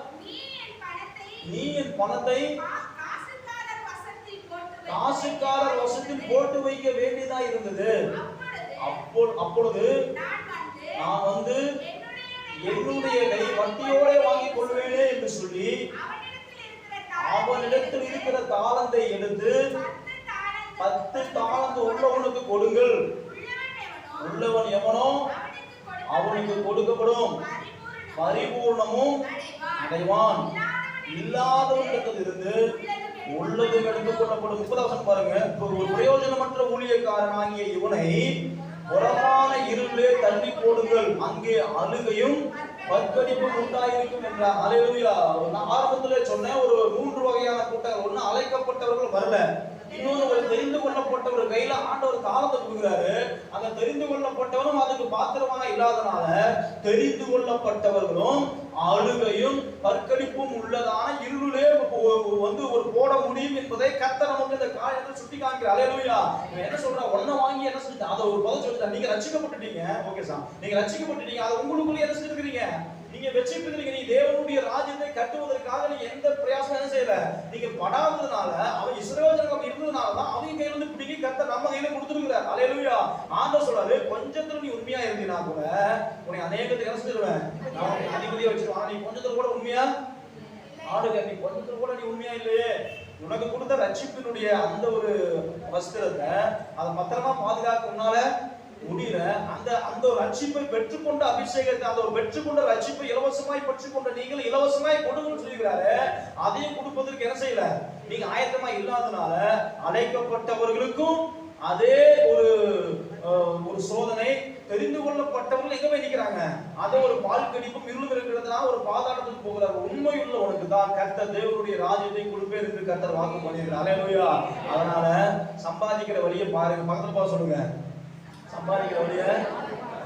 நீ என் பணத்தை காசுக்காரர் வசத்தில் போட்டு வைக்க வேண்டியதா இருந்தது. அப்பொழுது நான் வந்து என்னுடைய வட்டியோட வாங்கிக் கொள்வேனே என்று சொல்லி அவனிடத்தில் இருக்கிற தாளந்தை எடுத்து 10 தாளந்து உள்ளவனுக்கு கொடுங்கள். உள்ளவன் எவனோ அவனுக்கு கொடுக்கப்படும், பரிபூர்ணமும் அடைவான். இல்லாதவனிடத்தில் இருந்து உள்ளதும் எடுத்துக் கொள்ளப்படும். 30 பாருங்க. ஒரு பிரயோஜனமற்ற ஊழியக்காரனாகிய இவனை புறமான இருளே தள்ளி போடுங்கள், அங்கே அழுகையும் பற்கடிப்பும் உண்டாயிருக்கும் என்றார். அல்லேலூயா. நான் ஆரம்பத்திலே சொன்னேன், ஒரு 3 வகையான கூட்டங்கள். ஒண்ணு அழைக்கப்பட்டவர்கள் வரல, இன்னொரு ஒரு தெரிந்து கொள்ளப்பட்டவர் கையில ஆண்டவர் தாளத்தை கொடுக்கிறாரு. அந்த தெரிந்து கொள்ளப்பட்டவரும் அதுக்கு பாத்திரமாக இல்லாதனால தெரிந்து கொள்ளப்பட்டவர்களும் அழுகையும் பற்கடிப்பும் உள்ளதான இருளே வந்து ஒரு போட முடியும் என்பதை கர்த்தர் நமக்கு இந்த காரியத்தை சுட்டி காண்கிறார். அல்லேலூயா. என்ன சொல்ற, ஒன்ன வாங்கி என்ன செஞ்சு அதை ஒரு பதில் சொல்லிட்டார். நீங்க ரட்சிக்கப்பட்டுட்டீங்க. ஓகே சார், நீங்க ரட்சிக்கப்பட்டுட்டீங்க. அதை உங்களுக்குள்ளே என்ன செஞ்சிருக்கீங்க, நீங்க வெச்சிட்டு இருக்கீங்க. நீ தேவனுடைய ராஜ்யத்தை கட்டுவதற்காக நீங்க எந்த பிரயாசம் என்ன செய்யல, நீங்க படாததுனால அவன் இஸ்ரவேல் ஜனங்கள் இருந்ததுனால தான் அவங்க கையில இருந்து பிடிக்கி கர்த்தர் நம்ம கையில கொடுத்துருக்கிறார். அல்லேலூயா. ஆண்டவர் சொல்றாரு, கொஞ்சத்துல நீ உண்மையா இருந்தீனா கூட உன்னை அநேகத்துக்கு என்ன செஞ்சிருவேன், நான் உன்னை அதிபதியா வச்சிருவேன். நீ கொஞ்சத்துல கூட உண்மையா ஆடுங்க, நீ கொஞ்சத்துல கூட நீ உண்மையா இல்லையே. உனக்கு கொடுத்த ரட்சிப்பினுடைய அந்த ஒரு வஸ்திரத்தை அதை பத்திரமா பாதுகாக்கணும்னால முடியல. அந்த ஒரு ரட்சிப்பை பெற்றுக்கொண்ட அபிஷேகத்தை, அந்த ஒரு பெற்றுக்கொண்ட ரட்சிப்பை இலவசமாய் பெற்றுக்கொண்ட நீங்கள் இலவசமாய் கொடுங்கன்னு சொல்லிக்கிறாரு. அதையும் கொடுப்பதற்கு என்ன செய்யல, நீங்க ஆயத்தமா இல்லாதனால அழைக்கப்பட்டவர்களுக்கும் அதே ஒரு சோதனை. தெரிந்து கொள்ளப்பட்டவர்கள் எங்க போய் நிக்கிறாங்க, அதை ஒரு பால் கடிப்பும் இருளும் இருக்கிறதுனால ஒரு பாதாளத்துக்கு போகிறார். உண்மையுள்ள உனக்கு தான் கர்த்தர் தேவனுடைய ராஜ்யத்தை கொடுப்பேன் என்று கர்த்தர் வாக்கு பண்ணியிருக்கிறார். அல்லேலூயா. அதனால சம்பாதிக்கிற வழியை பாருங்க. பக்கத்துல போக சொல்லுங்க. சம்பாதிக்கிற வழிய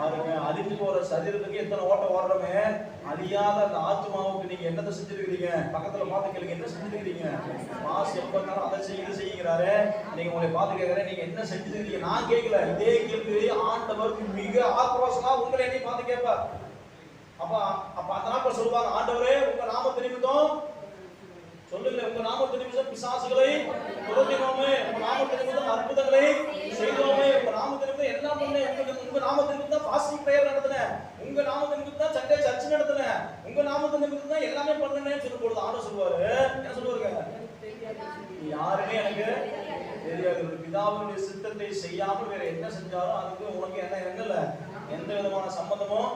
பாருங்க. அழிஞ்சு போற சரீரத்துக்கு எத்தனை ஓட்ட ஓடுறோமே, அழியாத அந்த ஆத்மாவுக்கு நீங்க என்னத்தை செஞ்சிருக்கிறீங்க, பக்கத்துல பார்த்து கேளுங்க, என்ன செஞ்சிருக்கிறீங்க. மாசு எப்பனாலும் அதை செய்ய இது செய்யுங்கிறாரு. நீங்க உங்களை பார்த்து கேட்கிறேன், நீங்க என்ன செஞ்சிருக்கீங்க. நான் கேட்கல, இதே கேள்வி ஆண்டவர் மிக ஆக்ரோஷமா உங்களை என்னை பார்த்து கேட்பார். அப்ப அந்த நாட்கள் சொல்லுவாங்க, ஆண்டவரே உங்க நாமத்தை நிமித்தம் சொல்லுங்க, உங்க நாமத்தை நிமித்தம் பிசாசுகளை துரத்தினோமே, உங்க நாமத்தை நிமித்தம் அற்புதங்களை செய்து எனக்கு தெரியாது. பிதாவுடைய சித்தத்தை செய்யாமல் வேற என்ன செஞ்சாலும் அதுக்கு உனக்கு என்ன இல்ல, எந்த விதமான சம்பந்தமும்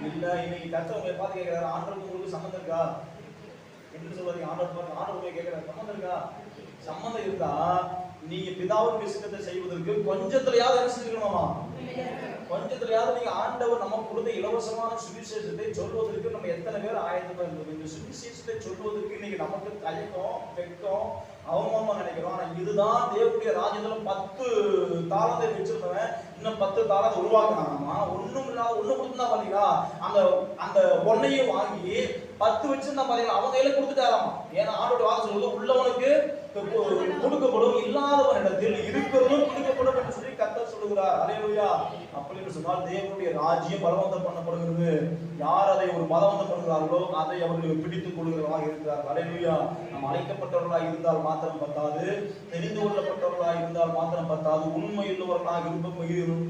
இல்ல. இன்னைக்கு கர்த்தர் உங்களை பார்த்து கேட்கிறாரு, ஆண்டவருக்கு உங்களுக்கு சம்பந்தம் இருக்கா என்று சொல்றீங்க. ஆண்டவர் உங்களை கேட்கிறாரு, சம்பந்தம் இருக்கா? சம்பந்தம் இருக்கா நீங்க பிதாவுடைய சித்தத்தை செய்வதற்கு கொஞ்சத்திலையாவது என்ன செஞ்சுக்கணுமா? கொஞ்சத்திலையாவது நீங்க ஆண்டவர் நமக்கு கொடுத்த இலவசமான சுவிசேஷத்தை சொல்வதற்கு நம்ம எத்தனை பேர் ஆயத்தமா இருந்தோம்? இந்த சுவிசேஷத்தை சொல்வதற்கு இன்னைக்கு நமக்கு தயக்கம், வெட்கம், அவமானமா நினைக்கிறோம். ஆனா இதுதான் தேவனுடைய ராஜ்யத்துல 10 தாளத்தை வச்சிருந்தவன் இன்னும் 10 தாளத்தை உருவாக்குனாமா. ஒண்ணும் இல்லாத ஒண்ணு கொடுத்துதான் பாத்தீங்களா, அந்த பொண்ணையும் வாங்கி 10 வச்சிருந்தா பாத்தீங்களா, அவங்க கையில கொடுத்துட்டாராமா. ஏன்னா ஆண்டோட வாக்கு சொல்லுது, உள்ளவனுக்கு கொடுக்கப்படும், இல்லாதவனிடத்தில் இருக்கிறதும் கொடுக்கப்படும் என்று சொல்லி கர்த்தர் சொல்லுகிறார். அல்லேலூயா. அப்படின்னு சொன்னால் தேவனுடைய ராஜ்யம் பலவந்தம் பண்ணப்படுகிறது. யார் அதை ஒரு பலவந்தம் பண்ணுகிறார்களோ அதை அவர்களுக்கு பிடித்துக் கொள்கிறவர்களாக இருக்கிறார்கள். அல்லேலூயா. நாம் அழைக்கப்பட்டவர்களாக இருந்தால் மாத்திரம் பத்தாது, தெரிந்து கொள்ளப்பட்டவர்களாக இருந்தால் மாத்திரம் பத்தாது, உண்மையுள்ளவர்களாக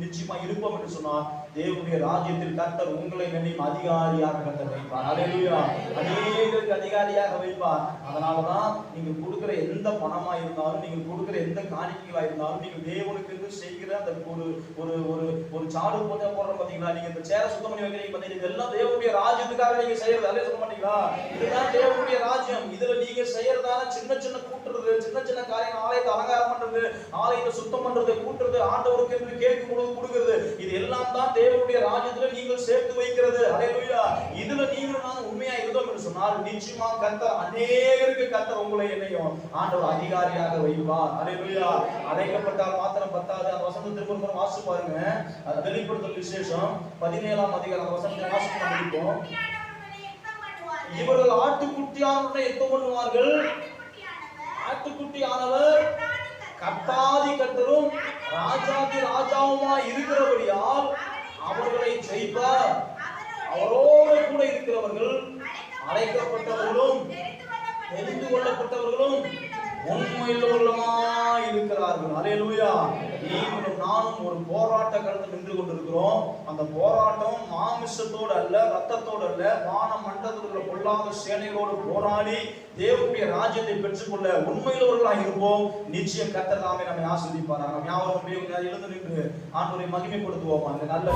நிச்சயமா இருப்போம் என்று சொன்னால் தேவனுடைய ராஜ்யத்தில் கர்த்தர் உங்களை என்னையும் அதிகாரியாக கர்த்தர் வைப்பார். அல்லேலூயா. அநேகருக்கு அதிகாரியாக வைப்பார். அதனாலதான் நீங்க கொடுக்கிற எந்த பணமா இருந்தாலும், நீங்க கொடுக்கிற எந்த காணிக்கைகளா இருந்தாலும், நீங்க தேவனுக்கு செய்கிற அந்த ஒரு சாடு போட்ட போடுற பாத்தீங்களா, நீங்க இந்த சேர சுத்தம் பண்ணி வைக்கிறீங்க பாத்தீங்கன்னா, இதெல்லாம் தேவனுடைய ராஜ்யத்துக்காக நீங்க செய்யறது. அதே சொல்ல மாட்டீங்களா, இதுதான் தேவனுடைய ராஜ்யம். இதுல நீங்க செய்யறதான சின்ன சின்ன கூட்டுறது, சின்ன சின்ன காரியம், ஆலயத்தை அலங்காரம் பண்றது, ஆலயத்தை சுத்தம் பண்றது, கூட்டுறது, ஆண்டவருக்கு என்று கேட்கு கொடுக்கிறது, இது எல்லாம் தான் தேவனுடைய ராஜ்யத்துல நீங்கள் சேர்த்து வைக்கிறது. அல்லேலூயா. இதுல நீங்கள் நான் உண்மையா இருந்தோம் என்று சொன்னால் நிச்சயமா கர்த்தர் அநேகருக்கு கர்த்தர் உங்களை என்னையும் ஆண்டவர் அதிகாரியாக வைப்பார். அல்லேலூயா. அழைக்கப்பட்டால் மாத்திரம் பத்தாது. அந்த வசனத்திற்கு ஒரு முறை வாசிச்சு பாருங்க. வெளிப்படுத்தல் விசேஷம் 17ஆம் அதிகாரம் அந்த வசனத்தை வாசிக்க முடியும். இவர்கள் ஆட்டுக்குட்டியானவரை யுத்தம் பண்ணுவார்கள். ஆட்டுக்குட்டியானவர் கர்த்தாதி கர்த்தரும் ராஜாதி ராஜாவுமா இருக்கிறபடியால் அவர்களை ஜெயிப்பார். அவரோடு கூட இருக்கிறவர்கள் அழைக்கப்பட்டவர்களும் தெரிந்து கொள்ளப்பட்டவர்களும் உண்மையுள்ளவர்களுமாய் இருக்கிறார்கள். அல்லேலூயா. நீங்களும் நானும் ஒரு போராட்ட களத்தில் நின்று கொண்டிருக்கிறோம். அந்த போராட்டம் மாமிசத்தோடு அல்ல, ரத்தத்தோடு அல்ல, வான மண்டலத்தில் கொள்ளாத சேனைகளோடு போராடி தேவனுடைய ராஜ்யத்தை பெற்றுக்கொள்ள உண்மையுள்ளவர்களாக இருப்போம். நிச்சயம் கர்த்தர் தாமே நம்மை ஆசீர்வதிப்பார். நாம் யாவரும் எழுந்து நின்று ஆண்டவரை மகிமைப்படுத்துவோம். அந்த நல்ல